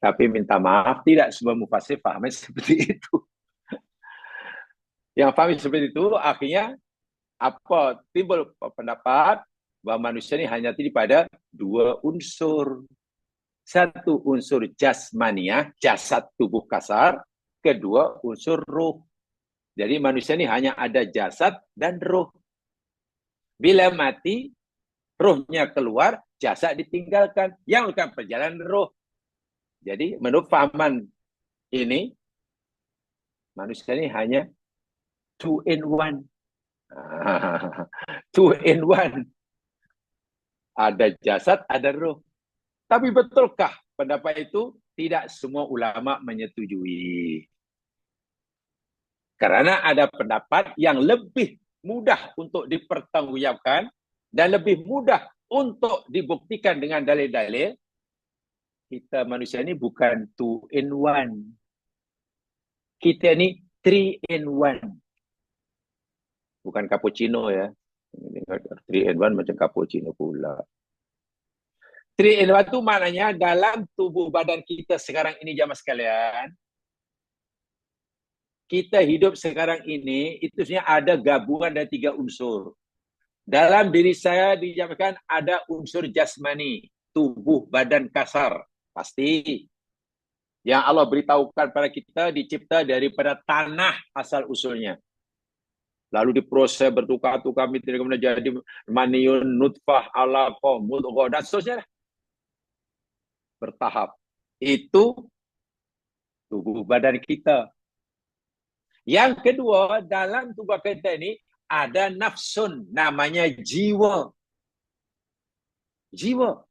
Tapi minta maaf, tidak semua mufasir pahamnya seperti itu. Yang paham seperti itu, akhirnya apa timbul pendapat bahwa manusia ini hanya terdiri pada dua unsur. Satu unsur jasmaniah, jasad tubuh kasar. Kedua unsur ruh. Jadi manusia ini hanya ada jasad dan ruh. Bila mati, ruhnya keluar, jasad ditinggalkan. Yang akan perjalanan ruh. Jadi menurut fahaman ini, manusia ini hanya two in one. Two in one. Ada jasad, ada ruh. Tapi betulkah pendapat itu? Tidak semua ulama menyetujui. Karena ada pendapat yang lebih mudah untuk dipertanggungjawabkan dan lebih mudah untuk dibuktikan dengan dalil-dalil. Kita manusia ini bukan two in one. Kita ini three in one. Bukan cappuccino ya. Three in one macam cappuccino pula. Three in one itu maknanya dalam tubuh badan kita sekarang ini jamaah sekalian. Kita hidup sekarang ini, itu sebenarnya ada gabungan dari 3 unsur. Dalam diri saya dijamakan ada unsur jasmani, tubuh badan kasar. Pasti. Yang Allah beritahukan pada kita dicipta daripada tanah asal usulnya. Lalu diproses bertukar-tukar kemudian jadi maniun, nutfah, alaqah, mudghah dan seterusnya. Bertahap. Itu tubuh badan kita. Yang kedua, dalam tubuh kita ini ada nafsun, namanya jiwa. Jiwa.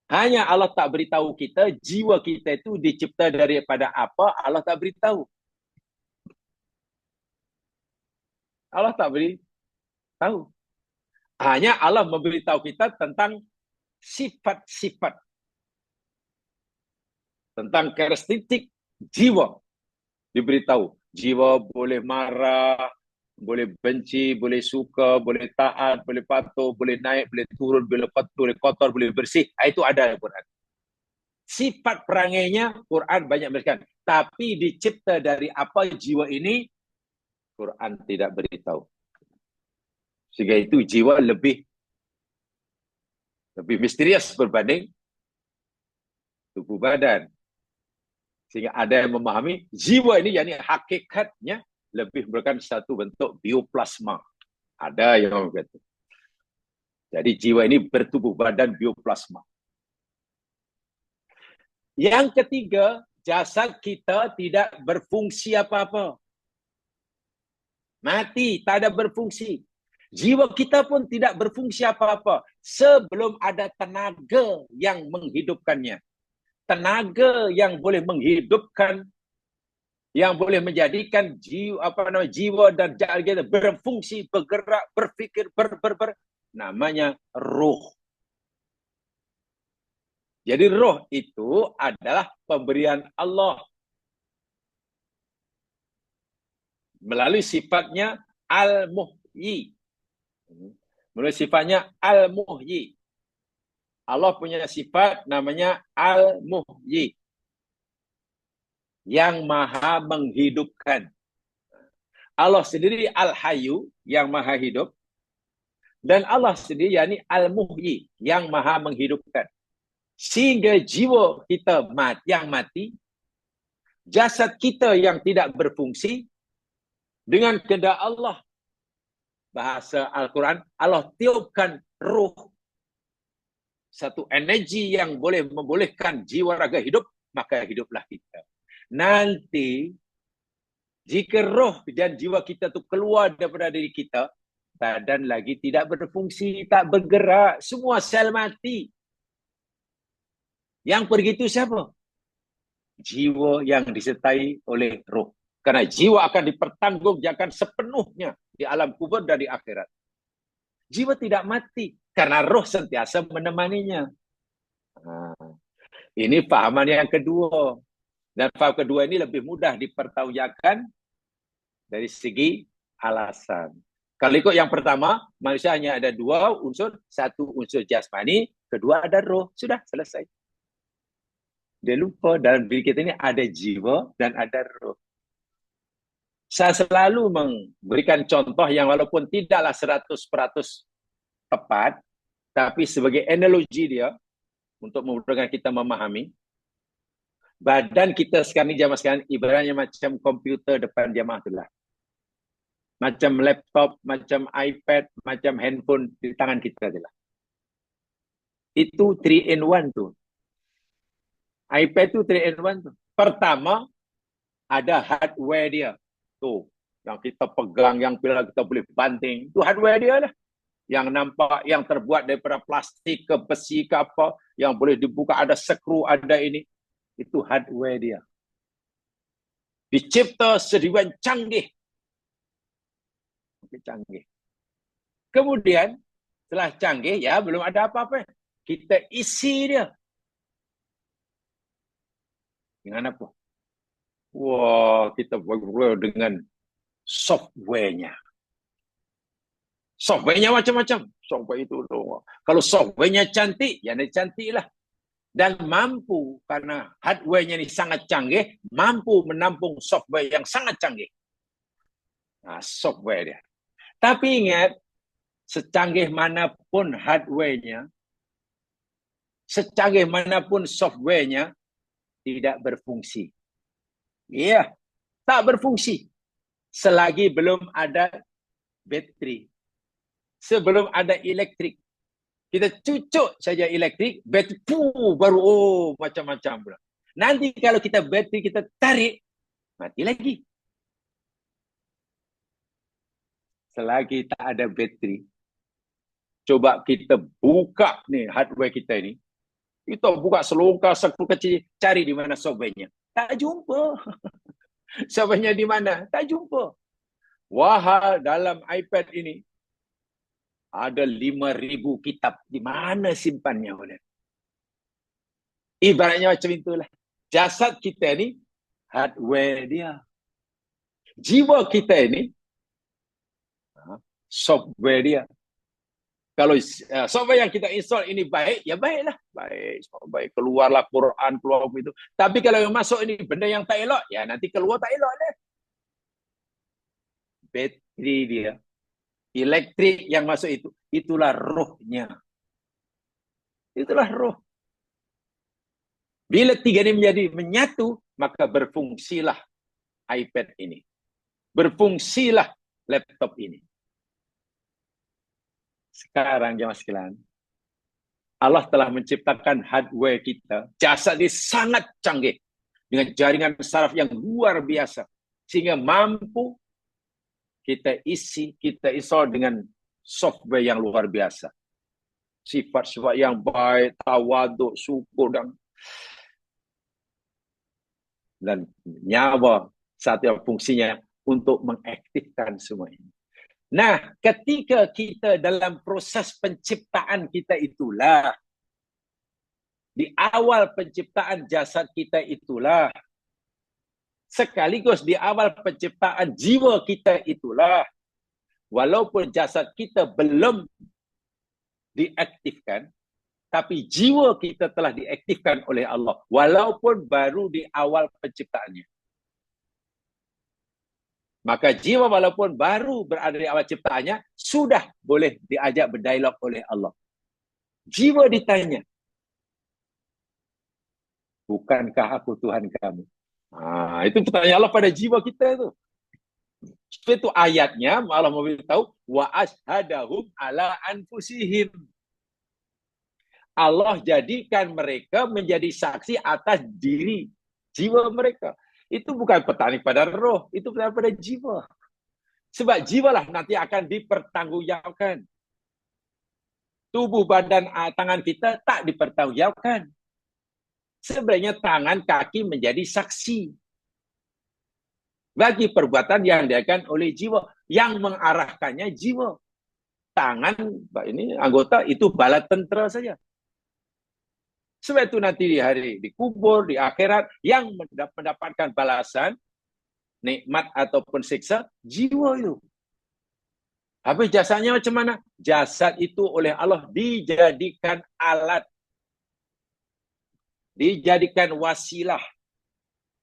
Hanya Allah tak beritahu kita, jiwa kita itu dicipta daripada apa, Allah tak beritahu. Allah tak beritahu. Hanya Allah memberitahu kita tentang sifat-sifat. Tentang karakteristik jiwa. Diberitahu. Jiwa boleh marah, boleh benci, boleh suka, boleh taat, boleh patuh, boleh naik, boleh turun, boleh kotor, boleh bersih. Itu ada dalam Quran. Sifat perangainya Quran banyak berikan. Tapi dicipta dari apa jiwa ini, Quran tidak beritahu. Sehingga itu jiwa lebih misterius berbanding tubuh badan. Sehingga ada yang memahami jiwa ini, yakni hakikatnya lebih merupakan satu bentuk bioplasma. Ada yang begitu. Jadi jiwa ini bertubuh badan bioplasma. Yang ketiga, jasad kita tidak berfungsi apa-apa. Mati, tak ada berfungsi. Jiwa kita pun tidak berfungsi apa-apa sebelum ada tenaga yang menghidupkannya. Tenaga yang boleh menghidupkan, yang boleh menjadikan jiwa dan jasad kita berfungsi, bergerak, berfikir, namanya ruh. Jadi ruh itu adalah pemberian Allah melalui sifatnya al-muhyi. Melalui sifatnya al-muhyi. Allah punya sifat namanya al-muhyi. Yang maha menghidupkan. Allah sendiri al-hayyu, yang maha hidup. Dan Allah sendiri yakni al-muhyi, yang maha menghidupkan. Sehingga jiwa kita yang mati, jasad kita yang tidak berfungsi, dengan kehendak Allah. Bahasa Al-Quran, Allah tiupkan ruh. Satu energi yang boleh membolehkan jiwa raga hidup, maka hiduplah kita. Nanti, jika roh dan jiwa kita itu keluar daripada diri kita, badan lagi tidak berfungsi, tak bergerak, semua sel mati. Yang pergi itu siapa? Jiwa yang disertai oleh roh. Karena jiwa akan dipertanggungjawabkan sepenuhnya di alam kubur dan di akhirat. Jiwa tidak mati karena roh sentiasa menemaninya. Ini pahaman yang kedua. Dan paham kedua ini lebih mudah dipertanggungjawabkan dari segi alasan. Kalau ikut yang pertama, manusia hanya ada dua unsur, satu unsur jasmani, kedua ada roh. Sudah, selesai. Dia lupa dalam diri kita ini ada jiwa dan ada roh. Saya selalu memberikan contoh yang walaupun tidaklah 100% tepat, tapi sebagai analogi dia, untuk memudahkan kita memahami, badan kita sekarang ni jamaah sekarang, ibaratnya macam komputer depan jamaah itulah. Macam laptop, macam iPad, macam handphone di tangan kita itulah. Itu 3 in 1 tu. iPad tu 3 in 1 tu. Pertama, ada hardware dia. Tu, yang kita pegang, yang kita boleh banting. Itu hardware dia lah. Yang nampak, yang terbuat daripada plastik ke besi ke apa, yang boleh dibuka, ada skru, ada ini. Itu hardware dia. Dicipta sedemikian canggih. Canggih. Kemudian, setelah canggih, ya belum ada apa-apa. Kita isi dia. Dengan apa? Wah, kita bergurau dengan softwarenya. Softwarenya macam-macam. Software itu, kalau softwarenya cantik, ya dia cantik lah. Dan mampu, karena hardwarenya ini sangat canggih, mampu menampung software yang sangat canggih. Nah, software dia. Tapi ingat, secanggih manapun hardwarenya, secanggih manapun softwarenya, tidak berfungsi. Iya, tak berfungsi. Selagi belum ada bateri. Sebelum ada elektrik. Kita cucuk saja elektrik, bateri baru macam-macam pula. Nanti kalau kita bateri kita tarik, mati lagi. Selagi tak ada bateri, coba kita buka nih hardware kita ini. Kita buka selongkar skru kecil, cari di mana softwarenya. Tak jumpa. Softwarenya di mana? Tak jumpa. Wah, dalam iPad ini ada 5,000 kitab. Di mana simpannya? Ibaratnya macam itulah. Jasad kita ini hardware dia. Jiwa kita ini software dia. Kalau software yang kita install ini baik, ya baiklah. Baik. Keluarlah Quran, keluar itu. Tapi kalau yang masuk ini benda yang tak elok, ya nanti keluar tak elok deh. Bateri dia. Elektrik yang masuk itu. Itulah rohnya. Itulah roh. Bila tiga ini menjadi menyatu, maka berfungsilah iPad ini. Berfungsilah laptop ini. Sekarang jemaah sekalian, Allah telah menciptakan hardware kita. Jasad ini sangat canggih. Dengan jaringan saraf yang luar biasa. Sehingga mampu kita isi, kita install dengan software yang luar biasa. Sifat-sifat yang baik, tawaduk, syukur, dan nyawa satu yang fungsinya untuk mengaktifkan semua ini. Nah, ketika kita dalam proses penciptaan kita itulah, di awal penciptaan jasad kita itulah, sekaligus di awal penciptaan jiwa kita itulah, walaupun jasad kita belum diaktifkan, tapi jiwa kita telah diaktifkan oleh Allah, walaupun baru di awal penciptaannya. Maka jiwa walaupun baru berada di awal ciptaannya, sudah boleh diajak berdialog oleh Allah. Jiwa ditanya, bukankah aku Tuhan kamu? Itu pertanyaan Allah pada jiwa kita itu. Itu ayatnya Allah memberitahu, wa ashadahum ala anfusihim. Allah jadikan mereka menjadi saksi atas diri jiwa mereka. Itu bukan pertanyaan pada roh, itu pertanyaan pada jiwa. Sebab jiwalah nanti akan dipertanggungjawabkan. Tubuh badan tangan kita tak dipertanggungjawabkan. Sebenarnya tangan kaki menjadi saksi bagi perbuatan yang dilakukan oleh jiwa, yang mengarahkannya jiwa. Tangan ini anggota itu bala tentera saja. Sebab itu nanti di hari dikubur, di akhirat, yang mendapatkan balasan, nikmat ataupun siksa, jiwa itu. Habis jasadnya macam mana? Jasad itu oleh Allah dijadikan alat, dijadikan wasilah,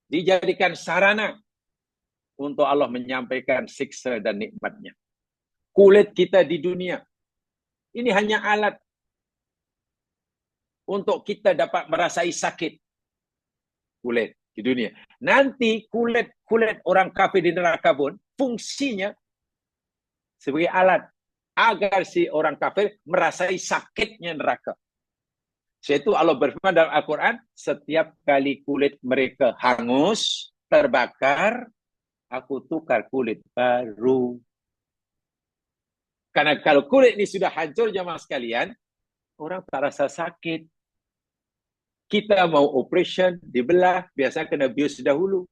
dijadikan sarana untuk Allah menyampaikan siksa dan nikmatnya. Kulit kita di dunia, ini hanya alat untuk kita dapat merasai sakit. Kulit di dunia. Nanti kulit orang kafir di neraka pun fungsinya sebagai alat agar si orang kafir merasai sakitnya neraka. Yaitu Allah berfirman dalam Al-Quran, setiap kali kulit mereka hangus, terbakar, aku tukar kulit baru. Karena kalau kulit ini sudah hancur jemaah sekalian, orang tak rasa sakit. Kita mau operation, dibelah, biasa kena bius dahulu.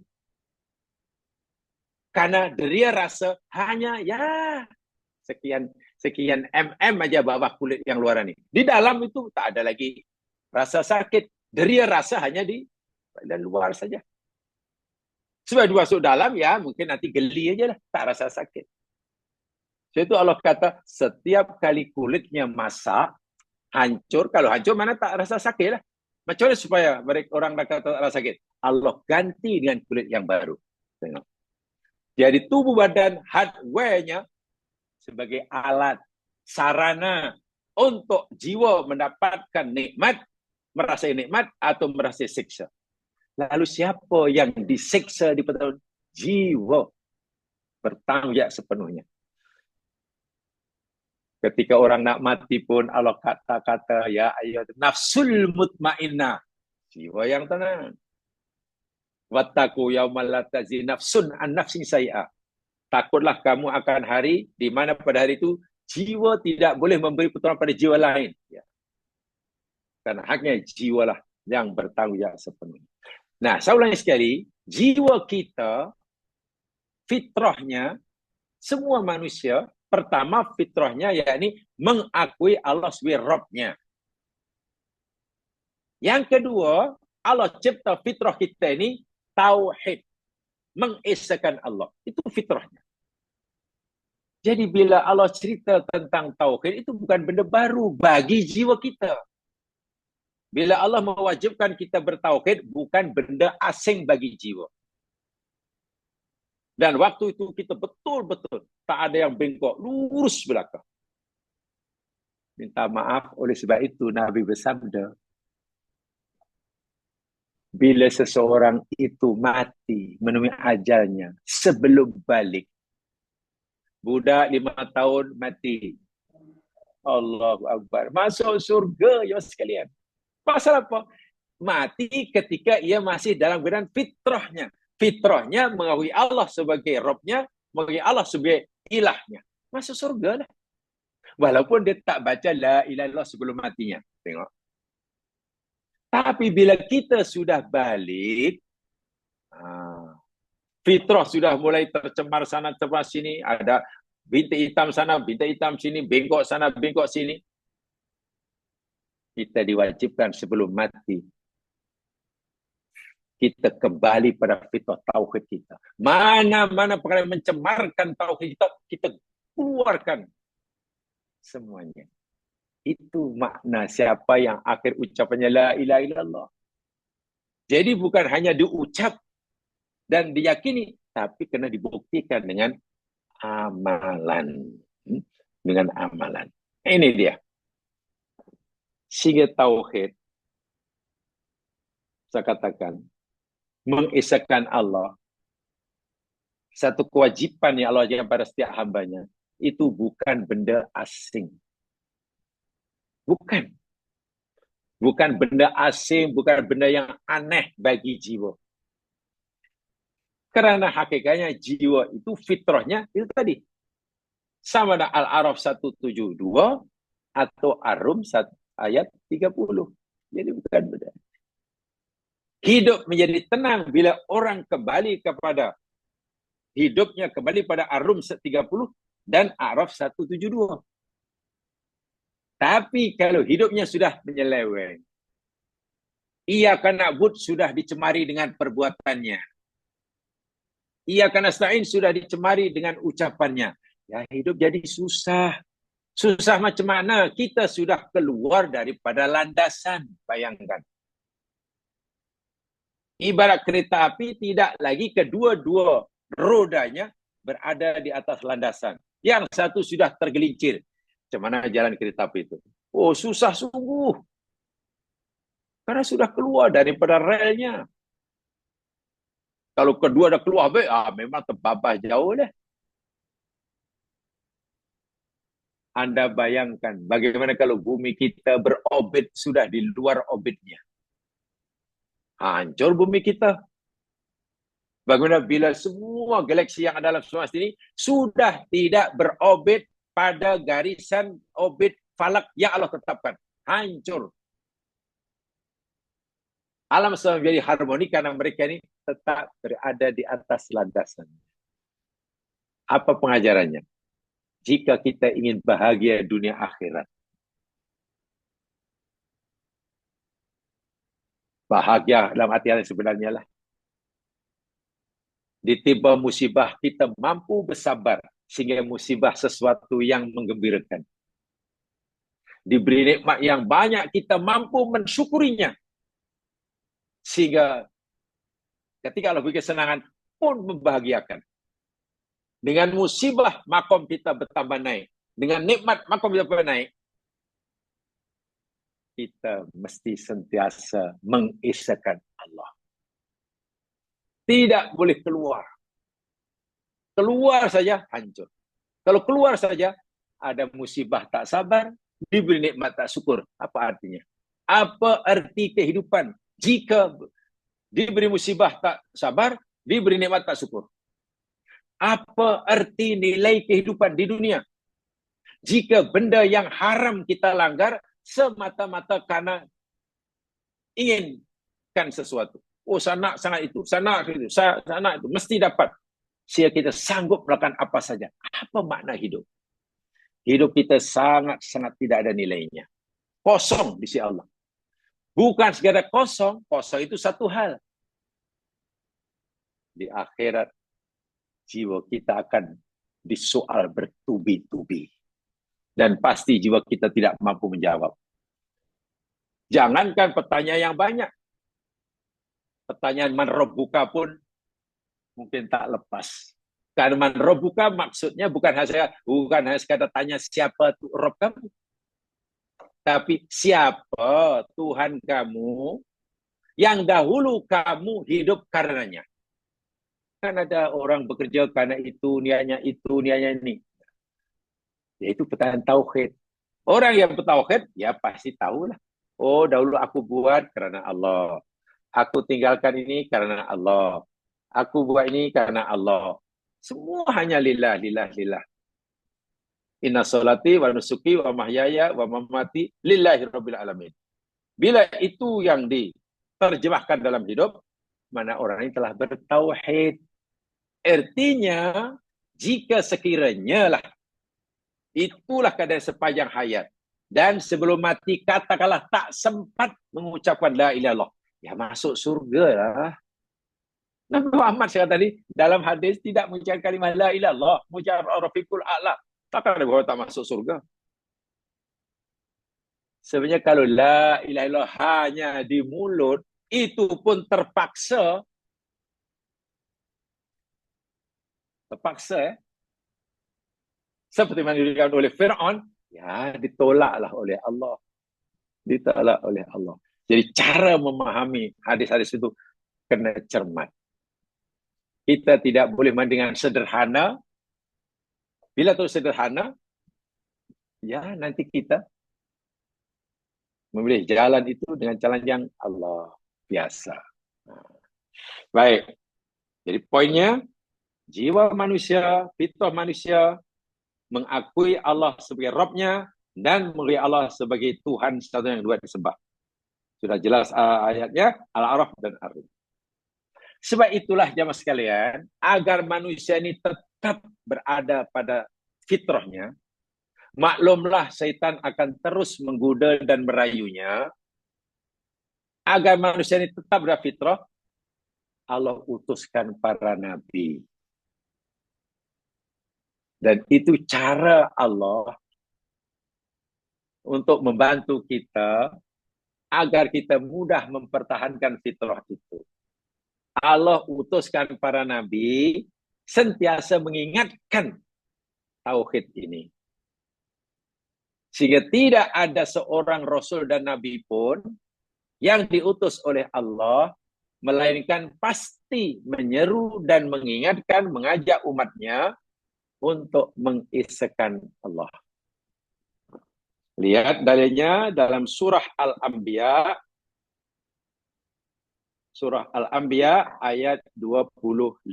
Karena dia rasa hanya sekian aja bawah kulit yang luar ini. Di dalam itu tak ada lagi rasa sakit. Dia rasa hanya di luar saja. Sebab masuk dalam, ya mungkin nanti geli aja lah, tak rasa sakit. Itu Allah kata, setiap kali kulitnya masak, hancur. Kalau hancur, mana tak rasa sakit lah. Macam mana supaya orang tak rasa sakit? Allah ganti dengan kulit yang baru. Tengok. Jadi tubuh badan hardware-nya sebagai alat, sarana untuk jiwa mendapatkan nikmat, merasai nikmat atau merasai siksa. Lalu siapa yang disiksa di pertama? Jiwa bertanggung jawab sepenuhnya. Ketika orang nak mati pun Allah kata-kata, ya ayat nafsul mutmainnah, jiwa yang tenang. Wattaqu yaumal la tajzi nafsun an nafsin sayyi'a. Takutlah kamu akan hari di mana pada hari itu jiwa tidak boleh memberi pertolongan pada jiwa lain. Ya. Karena haknya jiwalah yang bertanggung jawab sepenuhnya. Nah, saya ulangi sekali, jiwa kita, fitrahnya, semua manusia, pertama fitrahnya yakni mengakui Allah sebagai Rabb-nya. Yang kedua, Allah cipta fitrah kita ini tauhid, mengesahkan Allah. Itu fitrahnya. Jadi bila Allah cerita tentang tauhid, itu bukan benda baru bagi jiwa kita. Bila Allah mewajibkan kita bertauhid, bukan benda asing bagi jiwa. Dan waktu itu kita betul-betul tak ada yang bengkok, lurus belakang. Minta maaf, oleh sebab itu Nabi bersabda, bila seseorang itu mati menemui ajalnya sebelum balik, budak 5 tahun mati, Allahu Akbar, masuk surga ya sekalian. Pasal apa? Mati ketika ia masih dalam keadaan fitrahnya. Fitrahnya mengakui Allah sebagai Rabb-nya, mengakui Allah sebagai ilahnya. Masuk surga lah. Walaupun dia tak baca la ilaha illallah sebelum matinya. Tengok. Tapi bila kita sudah balik, fitrah sudah mulai tercemar sana, tercemar sini, ada bintik hitam sana, bintik hitam sini, bengkok sana, bengkok sini. Kita diwajibkan sebelum mati, kita kembali pada fitrah tauhid kita. Mana-mana perkara yang mencemarkan tauhid kita, kita keluarkan semuanya. Itu makna siapa yang akhir ucapannya la ilaha illallah. Jadi bukan hanya diucap dan diyakini, tapi kena dibuktikan dengan amalan. Dengan amalan. Ini dia. Sehingga tauhid, saya katakan, mengesahkan Allah, satu kewajiban yang Allah jadikan pada setiap hambanya, itu bukan benda asing. Bukan. Bukan benda asing, bukan benda yang aneh bagi jiwa. Karena hakikatnya jiwa itu fitrahnya, itu tadi. Sama ada Al-A'raf 172 atau Ar-Rum ayat 30. Jadi bukan benda. Hidup menjadi tenang bila orang kembali kepada hidupnya kembali pada Ar-Rum 30 dan A'raf 172. Tapi kalau hidupnya sudah menyeleweng, Iyyaka na'budu sudah dicemari dengan perbuatannya, Iyyaka nasta'in sudah dicemari dengan ucapannya, Ya, hidup jadi susah. Susah macam mana? Kita sudah keluar daripada landasan. Bayangkan. Ibarat kereta api, tidak lagi kedua-dua rodanya berada di atas landasan. Yang satu sudah tergelincir. Macam mana jalan kereta api itu? Oh, susah sungguh. Karena sudah keluar daripada relnya. Kalau kedua dah keluar, memang terbabas jauh dah. Anda bayangkan bagaimana kalau bumi kita berorbit sudah di luar orbitnya. Hancur bumi kita. Bagaimana bila semua galaksi yang ada dalam semesta ini sudah tidak berorbit pada garisan orbit falak yang Allah tetapkan. Hancur. Alam semesta menjadi harmoni karena mereka ini tetap berada di atas landasan. Apa pengajarannya? Jika kita ingin bahagia dunia akhirat, bahagia dalam arti yang sebenarnya lah. Ditimpa musibah, kita mampu bersabar sehingga musibah sesuatu yang menggembirakan. Diberi nikmat yang banyak, kita mampu mensyukurinya. Sehingga ketika Allah beri kesenangan pun membahagiakan. Dengan musibah, makom kita bertambah naik. Dengan nikmat, makom kita bertambah naik. Kita mesti sentiasa mengisahkan Allah. Tidak boleh keluar. Keluar saja, hancur. Kalau keluar saja, ada musibah tak sabar, diberi nikmat tak syukur. Apa artinya? Apa arti kehidupan jika diberi musibah tak sabar, diberi nikmat tak syukur? Apa arti nilai kehidupan di dunia jika benda yang haram kita langgar semata-mata karena inginkan sesuatu? Oh, saya nak sangat itu, saya nak itu, mesti dapat. Sehingga kita sanggup melakukan apa saja. Apa makna hidup? Hidup kita sangat-sangat tidak ada nilainya. Kosong di sisi Allah. Bukan sekadar kosong, kosong itu satu hal. Di akhirat, jiwa kita akan disoal bertubi-tubi. Dan pasti jiwa kita tidak mampu menjawab. Jangankan pertanyaan yang banyak. Pertanyaan man rabbuka pun mungkin tak lepas. Karena man rabbuka maksudnya bukan hanya sekadar tanya siapa tu Rabb kamu. Tapi siapa Tuhan kamu yang dahulu kamu hidup karenanya. Kan ada orang bekerja karena itu, niatnya ini. Yaitu pertanyaan tauhid. Orang yang bertauhid, ya pasti tahulah. Oh, dahulu aku buat karena Allah. Aku tinggalkan ini karena Allah. Aku buat ini karena Allah. Semua hanya lillah. Inna salati wa nusuki wa mahyaya wa mamati lillahi rabbil alamin. Bila itu yang diterjemahkan dalam hidup, mana orang ini telah bertauhid. Artinya, jika sekiranya lah, itulah keadaan sepanjang hayat. Dan sebelum mati, katakanlah tak sempat mengucapkan la ilaha illallah. Ya masuk surga lah. Nabi Muhammad saya tadi dalam hadis tidak mengucapkan kalimah la ilaha illallah, mengucapkan ar-rafiqul a'la. Takkan ada orang tak masuk surga. Sebenarnya kalau la ilaha illallah hanya di mulut, itu pun terpaksa. Seperti yang diberikan oleh Fir'aun, ya ditolaklah oleh Allah. Ditolak oleh Allah. Jadi cara memahami hadis-hadis itu kena cermat. Kita tidak boleh dengan sederhana. Bila itu sederhana, ya nanti kita memilih jalan itu dengan jalan yang Allah biasa. Baik. Jadi poinnya, jiwa manusia, fitrah manusia, mengakui Allah sebagai Rabbnya dan mengakui Allah sebagai Tuhan satu yang dua disembah. Sudah jelas ayatnya, Al-A'raf dan Ar-Rum. Sebab itulah jamaah sekalian, agar manusia ini tetap berada pada fitrahnya, maklumlah syaitan akan terus menggoda dan merayunya. Agar manusia ini tetap berada fitrah, Allah utuskan para nabi. Dan itu cara Allah untuk membantu kita agar kita mudah mempertahankan fitrah itu. Allah utuskan para nabi sentiasa mengingatkan tauhid ini. Sehingga tidak ada seorang rasul dan nabi pun yang diutus oleh Allah melainkan pasti menyeru dan mengingatkan, mengajak umatnya untuk mengisahkan Allah. Lihat dalilnya dalam surah Al-Anbiya. Surah Al-Anbiya ayat 25.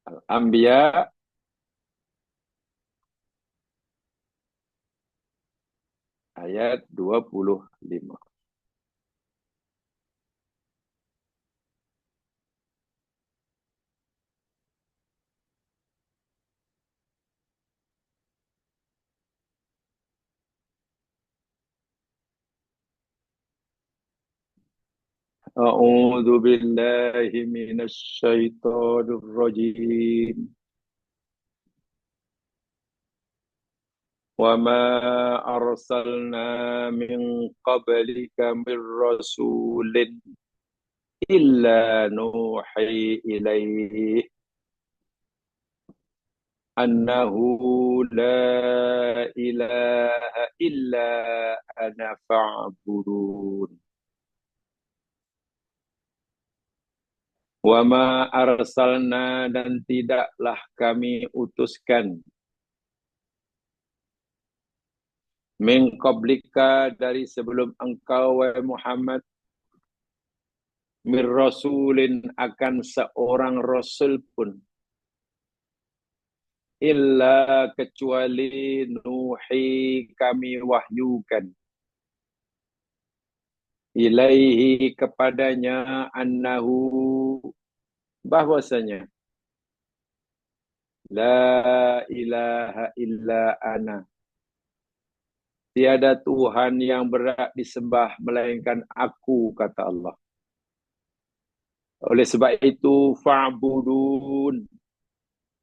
Al-Anbiya ayat 25. A'udzu billahi minasy syaithanir rajim. Wa ma arsalna min qablika min rasulin illa nuhi ilaihi annahu la ilaha illa ana fa'budun. Wa ma arsalna, dan tidaklah kami utuskan min qablika, dari sebelum engkau wahai Muhammad, mir rasulin, akan seorang rasul pun, illa kecuali nuhi, kami wahyukan, ilaihi, kepadanya, annahu, bahwasanya, la ilaha illa ana, tiada Tuhan yang berhak disembah melainkan aku, kata Allah. Oleh sebab itu, fa'budun,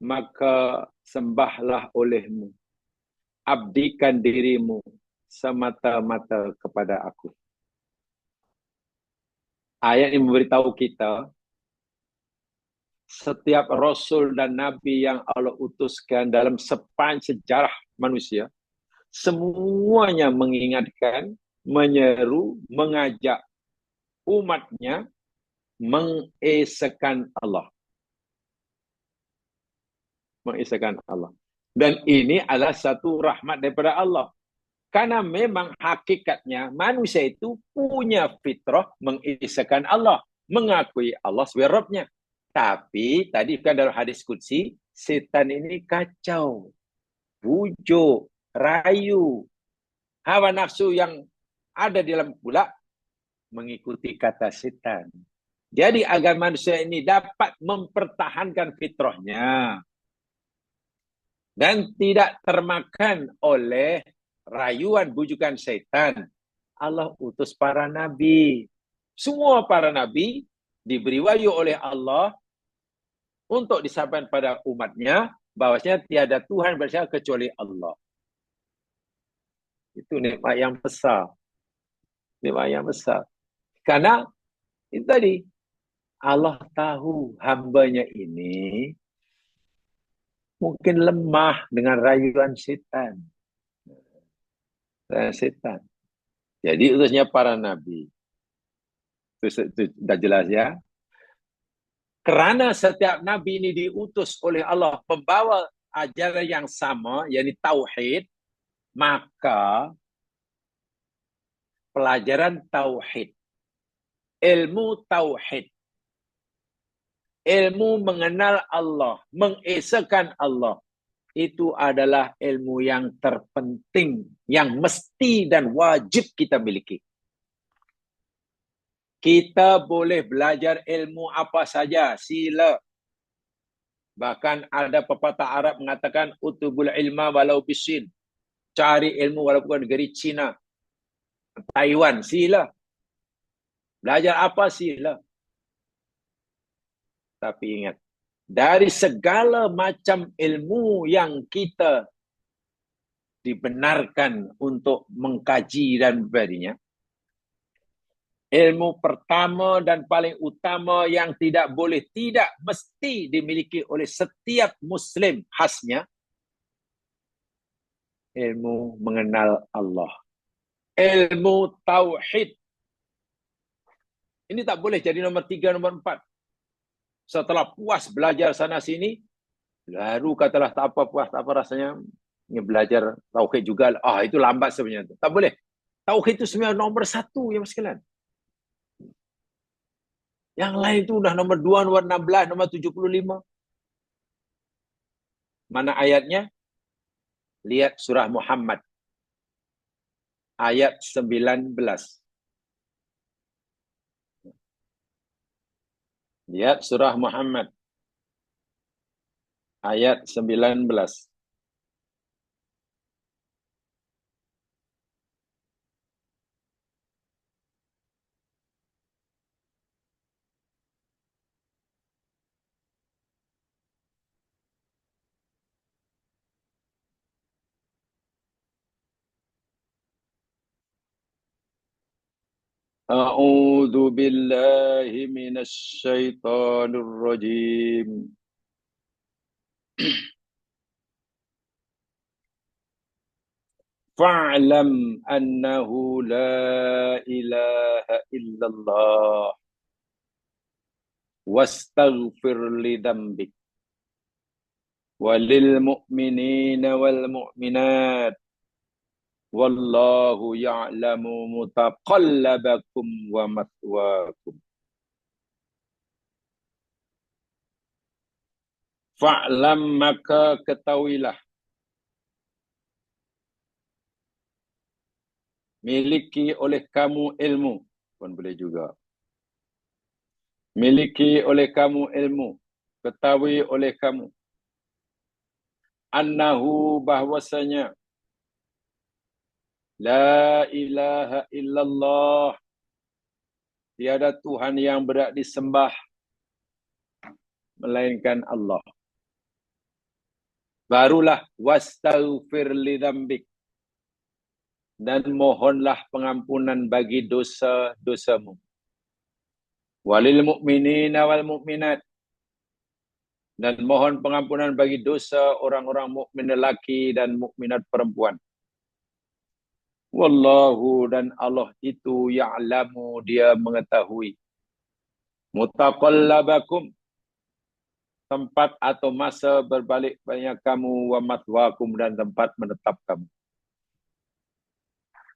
maka sembahlah olehmu, abdikan dirimu semata-mata kepada aku. Ayat ini memberitahu kita, setiap rasul dan nabi yang Allah utuskan dalam sepanjang sejarah manusia, semuanya mengingatkan, menyeru, mengajak umatnya mengesahkan Allah. Mengesahkan Allah. Dan ini adalah satu rahmat daripada Allah. Karena memang hakikatnya manusia itu punya fitrah mengesahkan Allah, mengakui Allah sebagai Rabbnya. Tapi tadi kan dalam hadis qudsi, setan ini kacau, bujuk, rayu, hawa nafsu yang ada di dalam pula mengikuti kata setan. Jadi agar manusia ini dapat mempertahankan fitrahnya dan tidak termakan oleh rayuan bujukan setan, Allah utus para nabi. Semua para nabi diberi wahyu oleh Allah untuk disampaikan pada umatnya bahwasanya tiada Tuhan berhak kecuali Allah. Itu nikmat yang besar. Nikmat yang besar. Karena itu tadi, Allah tahu hambanya ini mungkin lemah dengan rayuan setan. Setan. Jadi utusnya para nabi. Itu sudah jelas ya. Kerana setiap nabi ini diutus oleh Allah membawa ajaran yang sama, yakni tauhid, maka pelajaran tauhid, ilmu tauhid, ilmu mengenal Allah, mengesahkan Allah, itu adalah ilmu yang terpenting, yang mesti dan wajib kita miliki. Kita boleh belajar ilmu apa saja, sila. Bahkan ada pepatah Arab mengatakan, utubul ilma walau bisin. Cari ilmu walaupun negeri Cina, Taiwan, sila. Belajar apa sila. Tapi ingat, dari segala macam ilmu yang kita dibenarkan untuk mengkaji dan sebagainya, ilmu pertama dan paling utama yang tidak boleh tidak mesti dimiliki oleh setiap Muslim khasnya, ilmu mengenal Allah. Ilmu tauhid. Ini tak boleh jadi nombor 3, nombor 4. Setelah puas belajar sana sini, baru katalah tak apa puas, tak apa rasanya ini belajar tauhid juga. Itu lambat sebenarnya. Tak boleh. Tauhid itu sebenarnya nomor 1 ya sekalian. Yang lain itu udah nomor 2, nomor 16, nomor 75. Mana ayatnya? Lihat surah Muhammad. Ayat 19. Lihat surah Muhammad. Ayat 19. A'udzu billahi minasy syaithanir rajim. Fa'lam annahu la ilaha illallah wastaghfir li dzambik walil mu'minina wal mu'minat wallahu ya'lamu mutaqallabakum wa mathwaakum. Fa'lam maka ketahuilah, miliki oleh kamu ilmu, pun boleh juga. Miliki oleh kamu ilmu, ketahui oleh kamu, annahu bahwasanya, la ilaha illallah, tiada Tuhan yang berhak disembah melainkan Allah. Barulah wastaghfir li dzambik, dan mohonlah pengampunan bagi dosa-dosamu. Walil mu'minina wal mu'minat, dan mohon pengampunan bagi dosa orang-orang mukmin lelaki dan mukminat perempuan. Wallahu, dan Allah itu ya'lamu, dia mengetahui, mutaqallabakum, tempat atau masa berbalik banyak kamu, wa mathwaakum, dan tempat menetap kamu.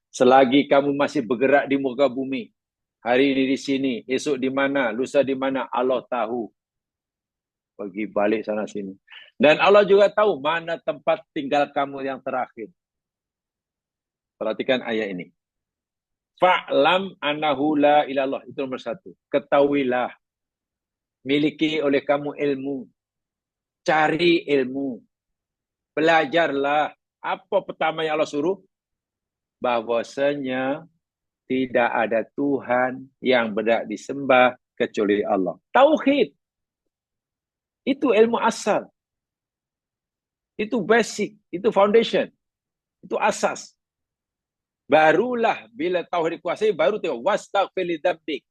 Selagi kamu masih bergerak di muka bumi, hari ini di sini, esok di mana, lusa di mana, Allah tahu. Pergi balik sana sini. Dan Allah juga tahu mana tempat tinggal kamu yang terakhir. Perhatikan ayat ini. Fa'lam annahu la ilallah. Itu nomor 1. Ketahuilah. Miliki oleh kamu ilmu. Cari ilmu. Belajarlah. Apa pertama yang Allah suruh? Bahwasanya tidak ada Tuhan yang berhak disembah kecuali Allah. Tauhid. Itu ilmu asal. Itu basic. Itu foundation. Itu asas. Barulah bila tauhid dikuasai, baru tengok wastaghfir li dzambik.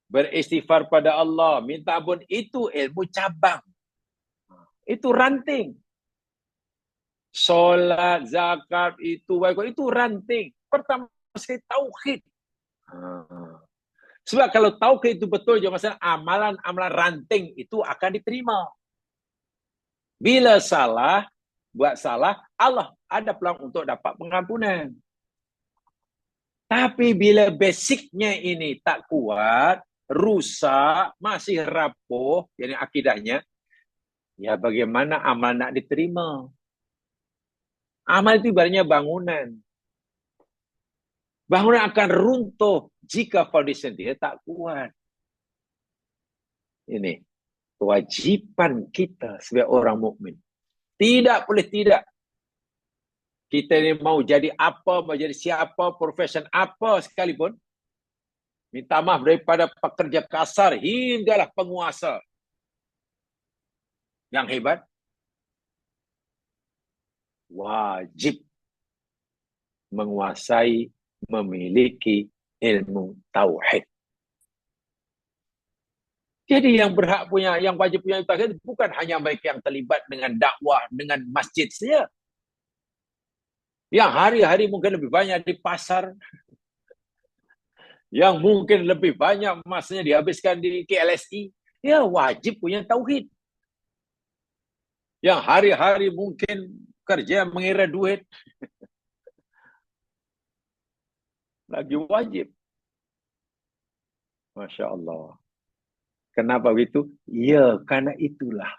Beristighfar pada Allah, minta ampun, itu ilmu cabang. Itu ranting. Solat, zakat, itu ranting. Pertama sekali tauhid. Sebab kalau tauhid itu betul, jangan masalah, amalan-amalan ranting itu akan diterima. Bila salah, buat salah, Allah ada peluang untuk dapat pengampunan. Tapi bila basicnya ini tak kuat, rusak, masih rapuh, yani akidahnya, ya bagaimana amal nak diterima? Amal itu ibaratnya bangunan. Bangunan akan runtuh jika foundation dia tak kuat. Ini kewajipan kita sebagai orang mukmin. Tidak boleh tidak. Kita ini mau jadi apa, mau jadi siapa, profesion apa sekalipun, minta maaf daripada pekerja kasar hinggalah penguasa yang hebat, wajib menguasai, memiliki ilmu tauhid. Jadi yang berhak punya, yang wajib punya tauhid bukan hanya mereka yang terlibat dengan dakwah, dengan masjid saja. Yang hari-hari mungkin lebih banyak di pasar, yang mungkin lebih banyak masanya dihabiskan di KLSI, ya wajib punya tauhid. Yang hari-hari mungkin kerja mengira duit, lagi wajib. Masya Allah. Kenapa begitu? Ya, karena itulah.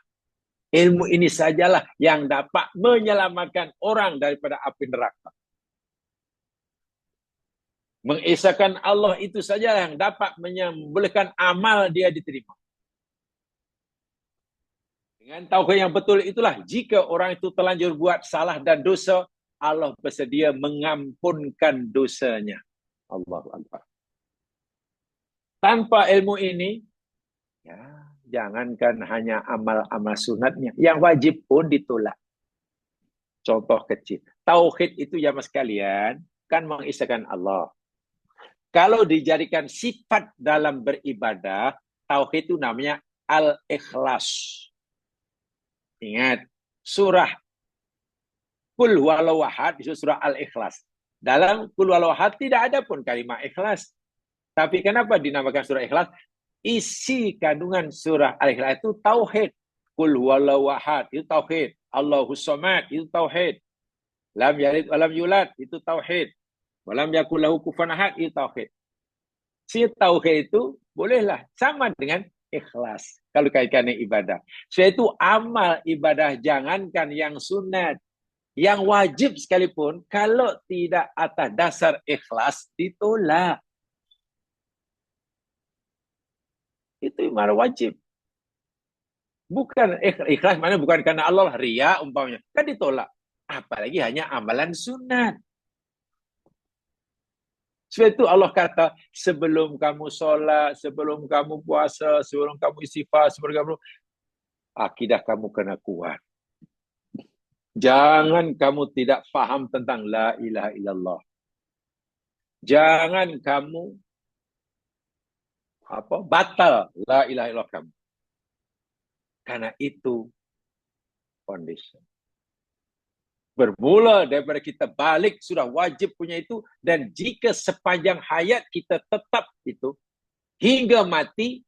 Ilmu ini sajalah yang dapat menyelamatkan orang daripada api neraka. Mengesahkan Allah itu sajalah yang dapat membolehkan amal dia diterima. Dengan tauhid yang betul itulah, jika orang itu terlanjur buat salah dan dosa, Allah bersedia mengampunkan dosanya. Allahu Akbar. Tanpa ilmu ini, ya, jangankan hanya amal-amal sunatnya, yang wajib pun ditolak. Contoh kecil. Tauhid itu ya mas sekalian, kan mengisahkan Allah. Kalau dijadikan sifat dalam beribadah, tauhid itu namanya al-ikhlas. Ingat, surah Qul Huwallahu Ahad, itu surah Al-Ikhlas. Dalam Qul Huwallahu Ahad tidak ada pun kalimat ikhlas. Tapi kenapa dinamakan surah Ikhlas? Isi kandungan surah Al-Ikhlas itu tauhid. Qul Huwallahu Ahad, itu tauhid. Allahus Samad, itu tauhid. Lam yalid walam yulad, itu tauhid. Walam yakul lahu kufuwan ahad, itu tauhid. Si tauhid itu bolehlah sama dengan ikhlas kalau kaitannya ibadah. So itu amal ibadah, jangankan yang sunat, yang wajib sekalipun, kalau tidak atas dasar ikhlas, ditolak. Itu ibadah wajib. Bukan ikhlas, mana bukan karena Allah, riya umpamanya, kan ditolak. Apalagi hanya amalan sunat. Sebab itu Allah kata, sebelum kamu sholat, sebelum kamu puasa, sebelum kamu istighfar, sebelum kamu, akidah kamu kena kuat. Jangan kamu tidak faham tentang la ilaha illallah. Jangan kamu batal la ilaha illallah kamu. Karena itu foundation. Bermula daripada kita balik sudah wajib punya itu, dan jika sepanjang hayat kita tetap itu hingga mati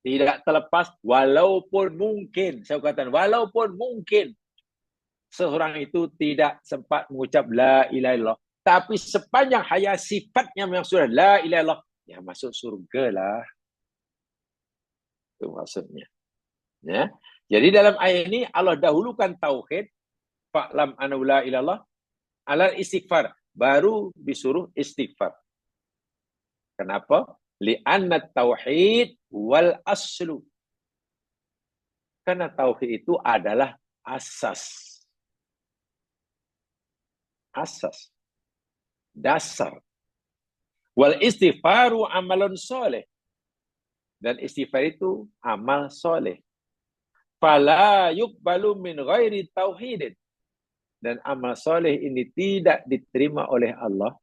tidak terlepas, walaupun mungkin, saya katakan walaupun mungkin seorang itu tidak sempat mengucap la ilaha illallah, tapi sepanjang hayat sifatnya memang sudah la ilaha illallah, ya masuk surga lah. Itu maksudnya. Ya. Jadi dalam ayat ini Allah dahulukan tauhid, fa'lam annahu la ilallah, alal istighfar, baru disuruh istighfar. Kenapa? Li'anna tauhid wal aslu. Karena tauhid itu adalah asas. Asas. Dasar. Wal istighfaru amalun soleh. Dan istighfar itu amal soleh. Fala yuqbalu min ghairi tauhidin. Dan amal soleh ini tidak diterima oleh Allah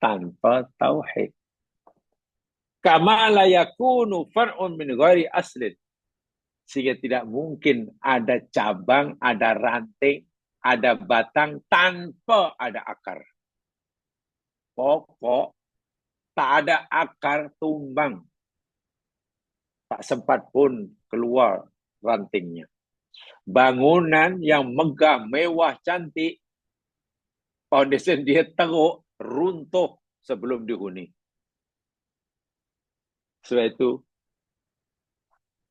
tanpa tauhid. Kama la yakunu far'un min ghairi aslin. Sehingga tidak mungkin ada cabang, ada ranting, ada batang tanpa ada akar. Pokok tak ada akar, tumbang. Tak sempat pun keluar rantingnya. Bangunan yang megah, mewah, cantik, foundation dia teruk, runtuh sebelum dihuni. Sebab itu,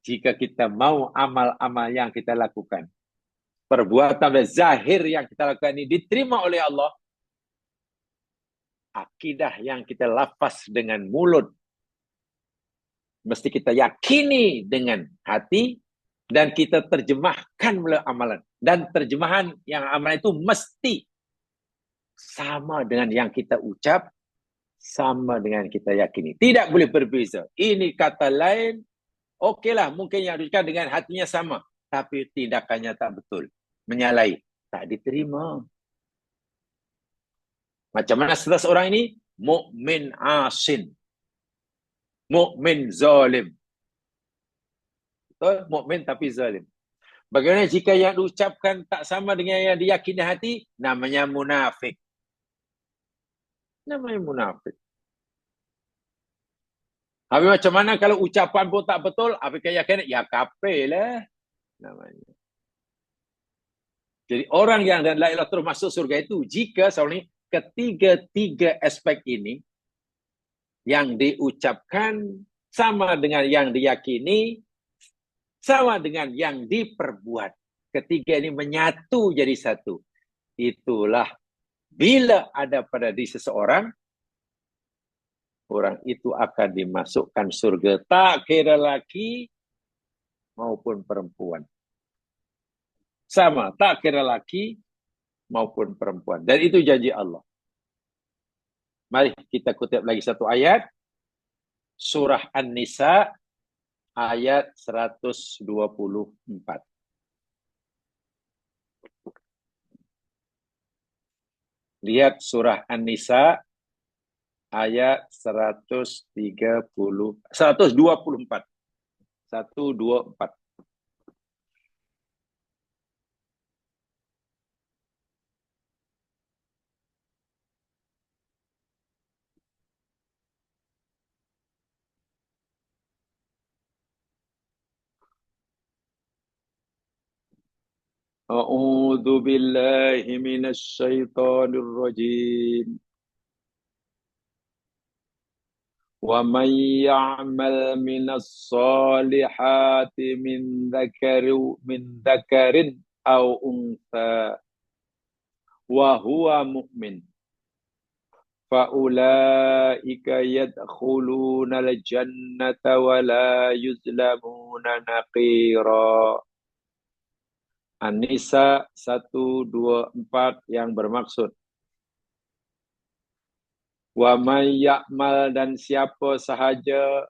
jika kita mau amal-amal yang kita lakukan, perbuatan zahir yang kita lakukan ini diterima oleh Allah, akidah yang kita lafaz dengan mulut, mesti kita yakini dengan hati, dan kita terjemahkan melalui amalan. Dan terjemahan yang amalan itu mesti sama dengan yang kita ucap, sama dengan kita yakini. Tidak boleh berbeza. Ini kata lain, okeylah, mungkin yang diucapkan dengan hatinya sama, tapi tindakannya tak betul, menyalahi, tak diterima. Macam mana setelah seorang ini? Mukmin asin, mukmin zalim. Betul? Mukmin tapi zalim. Bagaimana jika yang diucapkan tak sama dengan yang diyakini hati? Namanya munafik. Namanya munafik. Habis macam mana kalau ucapan pun tak betul, habis keyakinan, ya kafir lah. Namanya. Jadi orang yang dan la ilaha terus masuk surga itu, jika soalnya ketiga-tiga aspek ini, yang diucapkan sama dengan yang diyakini, sama dengan yang diperbuat. Ketiga ini menyatu jadi satu. Itulah bila ada pada diri seseorang, orang itu akan dimasukkan surga. Tak kira laki maupun perempuan. Sama, tak kira laki maupun perempuan. Dan itu janji Allah. Mari kita kutip lagi satu ayat. Surah An-Nisa ayat 124. Lihat surah An-Nisa ayat 124. 124. A'udzu billahi minasy syaithanir rajim. Wa man ya'mal minas solihati min dzakarin aw untha wa huwa mu'min fa ulaika yadkhuluna al-jannata wa la yuzlamuna naqira. An-Nisa 124 yang bermaksud wa may ya'mal, dan siapa sahaja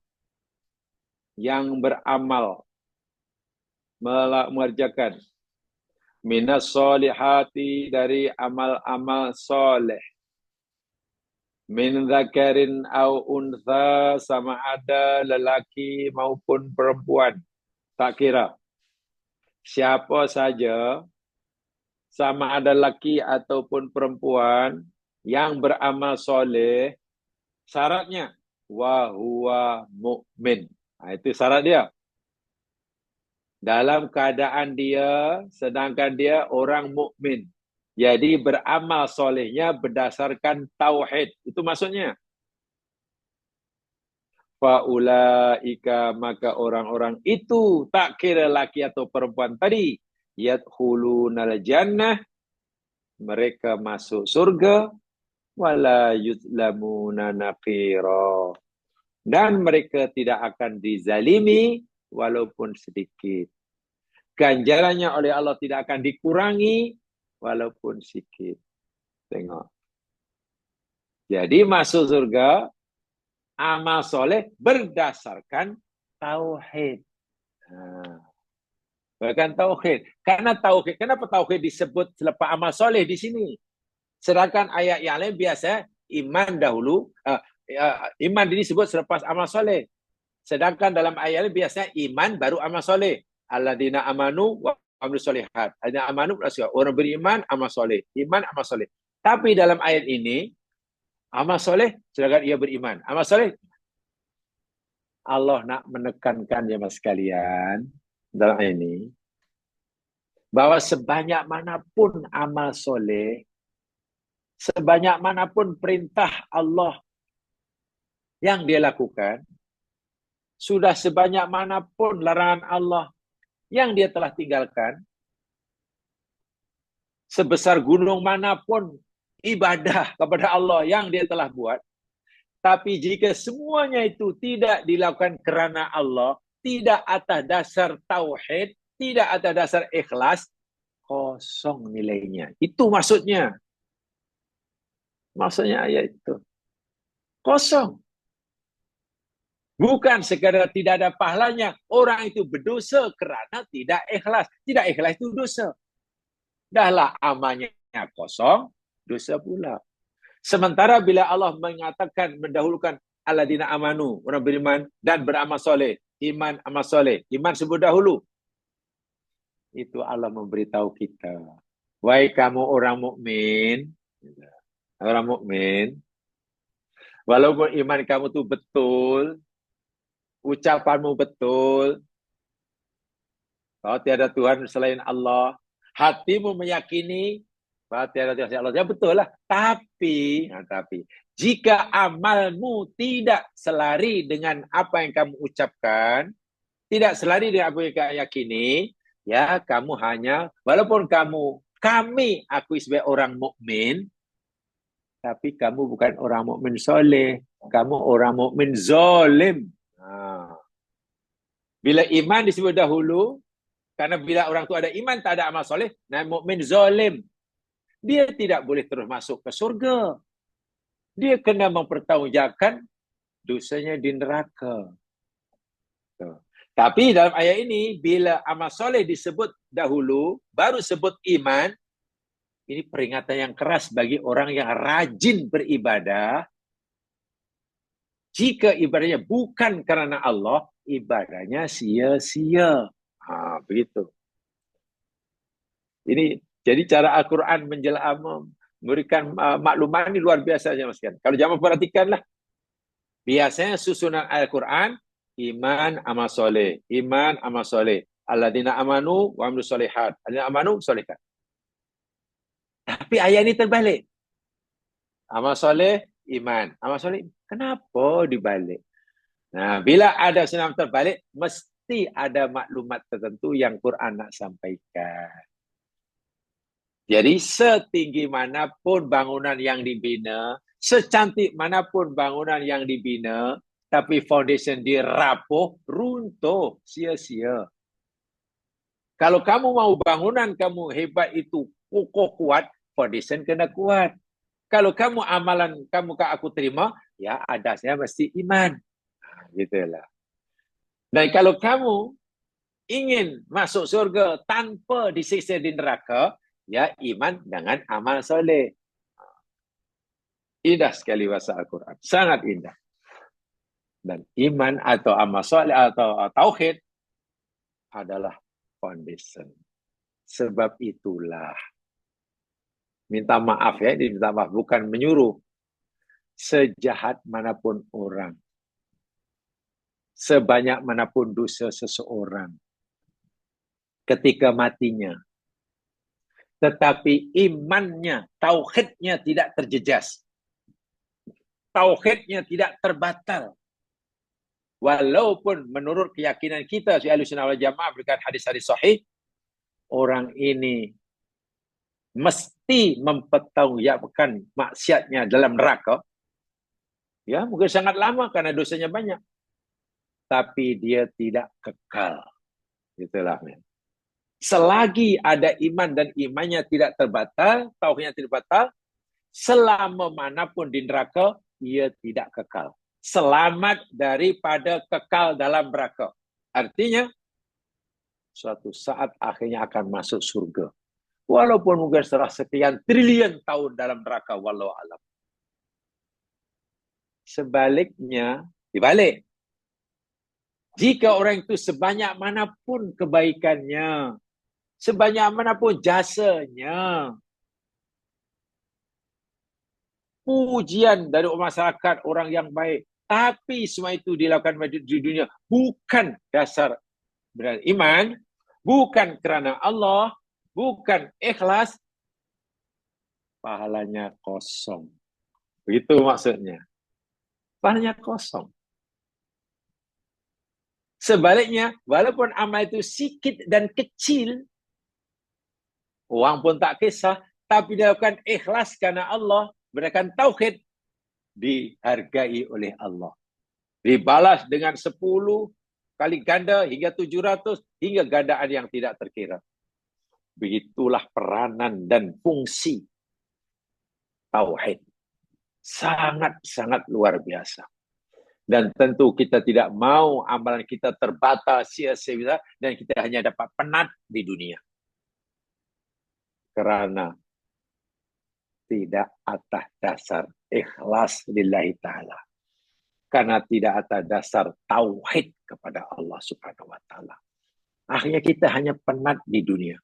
yang beramal mengerjakan minas solihati, dari amal-amal soleh, min dzakarin au untha, sama ada lelaki maupun perempuan, tak kira siapa saja, sama ada lelaki ataupun perempuan yang beramal soleh, syaratnya wa huwa mu'min. Itu syarat dia. Dalam keadaan dia, sedangkan dia orang mukmin. Jadi beramal solehnya berdasarkan tauhid. Itu maksudnya. Faulaika, maka orang-orang itu, tak kira laki atau perempuan tadi, yadkhulunal jannah, mereka masuk surga, wala yuzlamuna naqira, dan mereka tidak akan dizalimi walaupun sedikit. Ganjarannya oleh Allah tidak akan dikurangi walaupun sedikit. Tengok. Jadi masuk surga amal soleh berdasarkan tauhid. Bukan tauhid. Karena tauhid, kenapa tauhid disebut selepas amal soleh di sini? Sedangkan ayat yang lain biasa iman dahulu, iman disebut selepas amal soleh. Sedangkan dalam ayat lain biasanya iman baru amal soleh. Alladzina amanu wa amilus solihat. Alladzina amanu, orang beriman amal soleh, iman amal soleh. Tapi dalam ayat ini amal soleh sedangkan ia beriman. Amal soleh, Allah nak menekankan ya mas sekalian dalam ayat ini bahwa sebanyak manapun amal soleh, sebanyak manapun perintah Allah yang dia lakukan, sudah sebanyak manapun larangan Allah yang dia telah tinggalkan, sebesar gunung manapun ibadah kepada Allah yang dia telah buat, tapi jika semuanya itu tidak dilakukan kerana Allah, tidak atas dasar tauhid, tidak atas dasar ikhlas, kosong nilainya. Itu maksudnya. Maksudnya ayat itu. Kosong. Bukan sekadar tidak ada pahalanya. Orang itu berdosa kerana tidak ikhlas. Tidak ikhlas itu dosa. Dahlah amalnya kosong, dosa pula. Sementara bila Allah mengatakan, mendahulukan alladzina amanu, orang beriman dan beramal soleh. Iman, amal soleh. Iman sebut dahulu. Itu Allah memberitahu kita. Wahai kamu orang mukmin, orang mukmin, walaupun iman kamu tu betul, ucapanmu betul, bahwa tiada Tuhan selain Allah, hatimu meyakini bahwa tiada Tuhan selain Allah, ya betul lah. Tapi, jika amalmu tidak selari dengan apa yang kamu ucapkan, tidak selari dengan apa yang kamu yakini, ya kamu hanya, walaupun kami akui sebagai orang mukmin, tapi kamu bukan orang mukmin soleh, kamu orang mukmin zolim. Bila iman disebut dahulu, karena bila orang tu ada iman, tak ada amal soleh, nah mukmin zolim. Dia tidak boleh terus masuk ke surga. Dia kena mempertanggungjawabkan dosanya di neraka. Tapi dalam ayat ini, bila amal soleh disebut dahulu, baru sebut iman, ini peringatan yang keras bagi orang yang rajin beribadah. Jika ibadahnya bukan karena Allah, ibadahnya sia-sia. Begitu. Ini jadi cara Al-Quran memberikan maklumat ini luar biasa. Kalau jangan perhatikanlah, biasanya susunan Al-Quran, iman, amal soleh. Iman, amal soleh. Alladzina amanu wa amilus solihat. Alladzina amanu, solihat. Tapi ayat ini terbalik. Amal soleh, iman. Amal soleh, kenapa dibalik? Nah, bila ada senam terbalik, mesti ada maklumat tertentu yang Quran nak sampaikan. Jadi setinggi manapun bangunan yang dibina, secantik manapun bangunan yang dibina, tapi foundation dia rapuh, runtuh, sia-sia. Kalau kamu mau bangunan kamu hebat itu kokoh kuat, foundation kena kuat. Kalau kamu amalan kamu aku terima, ya adasnya mesti iman. Gitulah. Dan kalau kamu ingin masuk surga tanpa disiksa di neraka, ya iman dengan amal soleh. Indah sekali bahasa Al-Quran. Sangat indah. Dan iman atau amal soleh atau tauhid adalah foundation. Sebab itulah, minta maaf ya, minta maaf bukan menyuruh. Sejahat manapun orang, sebanyak manapun dosa seseorang, ketika matinya, tetapi imannya, tauhidnya tidak terjejas, tauhidnya tidak terbatal, walaupun menurut keyakinan kita si Ahlussunnah wal Jamaah berikan hadis-hadis sahih, orang ini mesti mempertanggungjawabkan maksiatnya dalam neraka. Ya, mungkin sangat lama karena dosanya banyak. Tapi dia tidak kekal. Itulah. Selagi ada iman dan imannya tidak terbatal, tauhidnya tidak batal, selama manapun di neraka, ia tidak kekal. Selamat daripada kekal dalam neraka. Artinya, suatu saat akhirnya akan masuk surga. Walaupun mungkin setelah sekian triliun tahun dalam neraka, wallahu alam. Sebaliknya, dibalik. Jika orang itu sebanyak manapun kebaikannya, sebanyak manapun jasanya, pujian dari masyarakat orang yang baik, tapi semua itu dilakukan di dunia bukan dasar beriman, bukan kerana Allah, bukan ikhlas, pahalanya kosong. Begitu maksudnya. Pahalanya kosong. Sebaliknya, walaupun amal itu sikit dan kecil, orang pun tak kisah, tapi dilakukan ikhlas kerana Allah, berikan tauhid, dihargai oleh Allah. Dibalas dengan 10 kali ganda hingga 700, hingga gandaan yang tidak terkira. Begitulah peranan dan fungsi tauhid. Sangat-sangat luar biasa. Dan tentu kita tidak mau amalan kita terbatas sia-sia dan kita hanya dapat penat di dunia. Karena tidak atas dasar ikhlas lillahi ta'ala. Karena tidak atas dasar tauhid kepada Allah subhanahu wa ta'ala. Akhirnya kita hanya penat di dunia.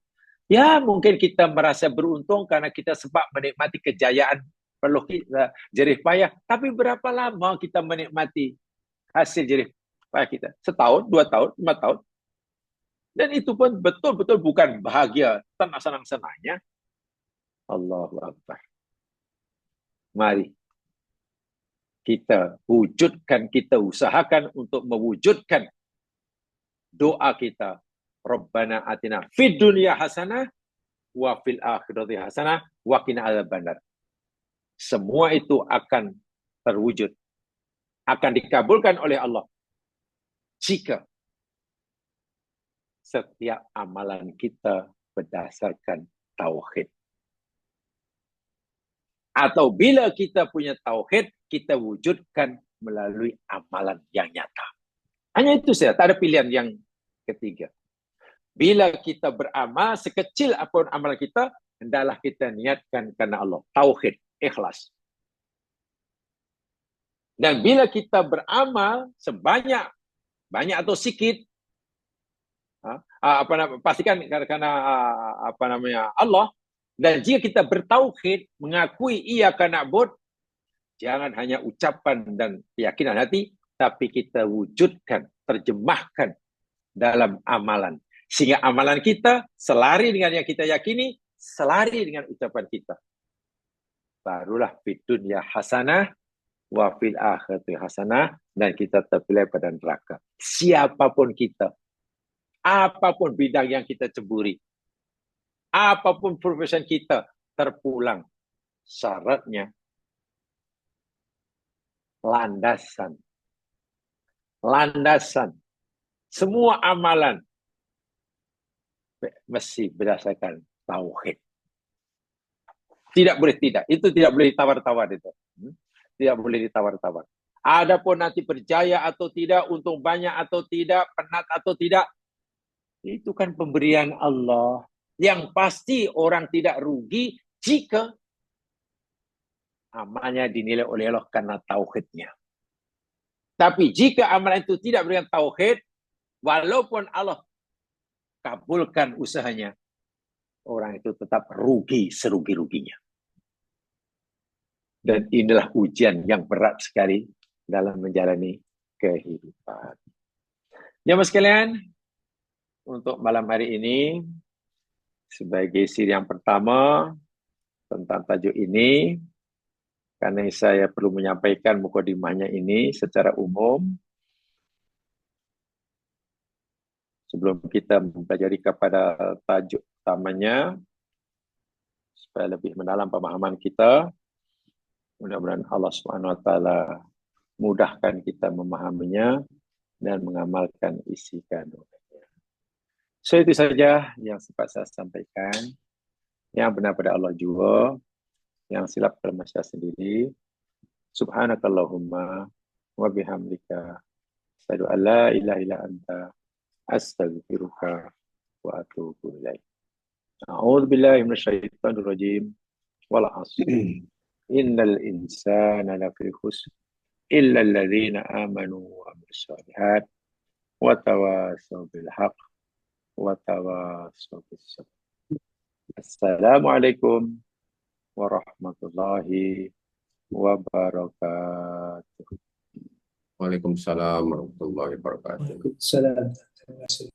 Ya mungkin kita merasa beruntung karena kita sempat menikmati kejayaan perlu kita jerih payah. Tapi berapa lama kita menikmati hasil jerih payah kita? Setahun, 2 tahun, 5 tahun. Dan itu pun betul-betul bukan bahagia, tenang senang-senangnya. Allahu Akbar. Mari kita wujudkan, kita usahakan untuk mewujudkan doa kita. Rabbana atina fid dunya hasanah wa fil akhirati hasanah wa qina adzabannar. Semua itu akan terwujud, akan dikabulkan oleh Allah jika setiap amalan kita berdasarkan tauhid. Atau bila kita punya tauhid, kita wujudkan melalui amalan yang nyata. Hanya itu saja, tak ada pilihan yang ketiga. Bila kita beramal, sekecil apapun amalan kita, hendaklah kita niatkan karena Allah. Tauhid, ikhlas. Dan bila kita beramal sebanyak, banyak atau sedikit, pastikan karena Allah. Dan jika kita bertauhid, mengakui ia akan na'bud, jangan hanya ucapan dan keyakinan hati, tapi kita wujudkan, terjemahkan dalam amalan. Sehingga amalan kita selari dengan yang kita yakini, selari dengan ucapan kita. Barulah fid dunya hasanah wa fil akhirati hasanah, dan kita terpilih pada neraka. Siapapun kita, apapun bidang yang kita ceburi, apapun profesi kita, terpulang syaratnya landasan semua amalan mesti berdasarkan tauhid. Tidak boleh tidak. Itu tidak boleh ditawar-tawar itu. Tidak boleh ditawar-tawar. Adapun nanti berjaya atau tidak, untung banyak atau tidak, penat atau tidak, itu kan pemberian Allah. Yang pasti orang tidak rugi jika amalnya dinilai oleh Allah karena tauhidnya. Tapi jika amalan itu tidak berikan tauhid, walaupun Allah kabulkan usahanya, orang itu tetap rugi serugi-ruginya. Dan inilah ujian yang berat sekali dalam menjalani kehidupan. Jemaah sekalian, untuk malam hari ini, sebagai siri yang pertama tentang tajuk ini, karena saya perlu menyampaikan mukadimahnya ini secara umum, sebelum kita mempelajari kepada tajuk utamanya, supaya lebih mendalam pemahaman kita. Mudah-mudahan Allah SWT mudahkan kita memahaminya dan mengamalkan isi kandungannya. So itu saja yang sempat saya sampaikan. Yang benar pada Allah juga, yang silap pada manusia sendiri. Subhanakallahumma wa bihamdika asyhadu an la ilaha illa anta astaghfiruka wa atubu ilaik. A'udzu billahi minasyaitonir rajim. Wal 'ashr. Innal insana lafi khusr illa alladhina amanu wa 'amilus shalihat wa tawasaw bil haqq wa tawasaw bis sabr. Assalamualaikum warahmatullahi wabarakatuh. Waalaikumsalam warahmatullahi wabarakatuh. Waalaikumsalam. Terima kasih.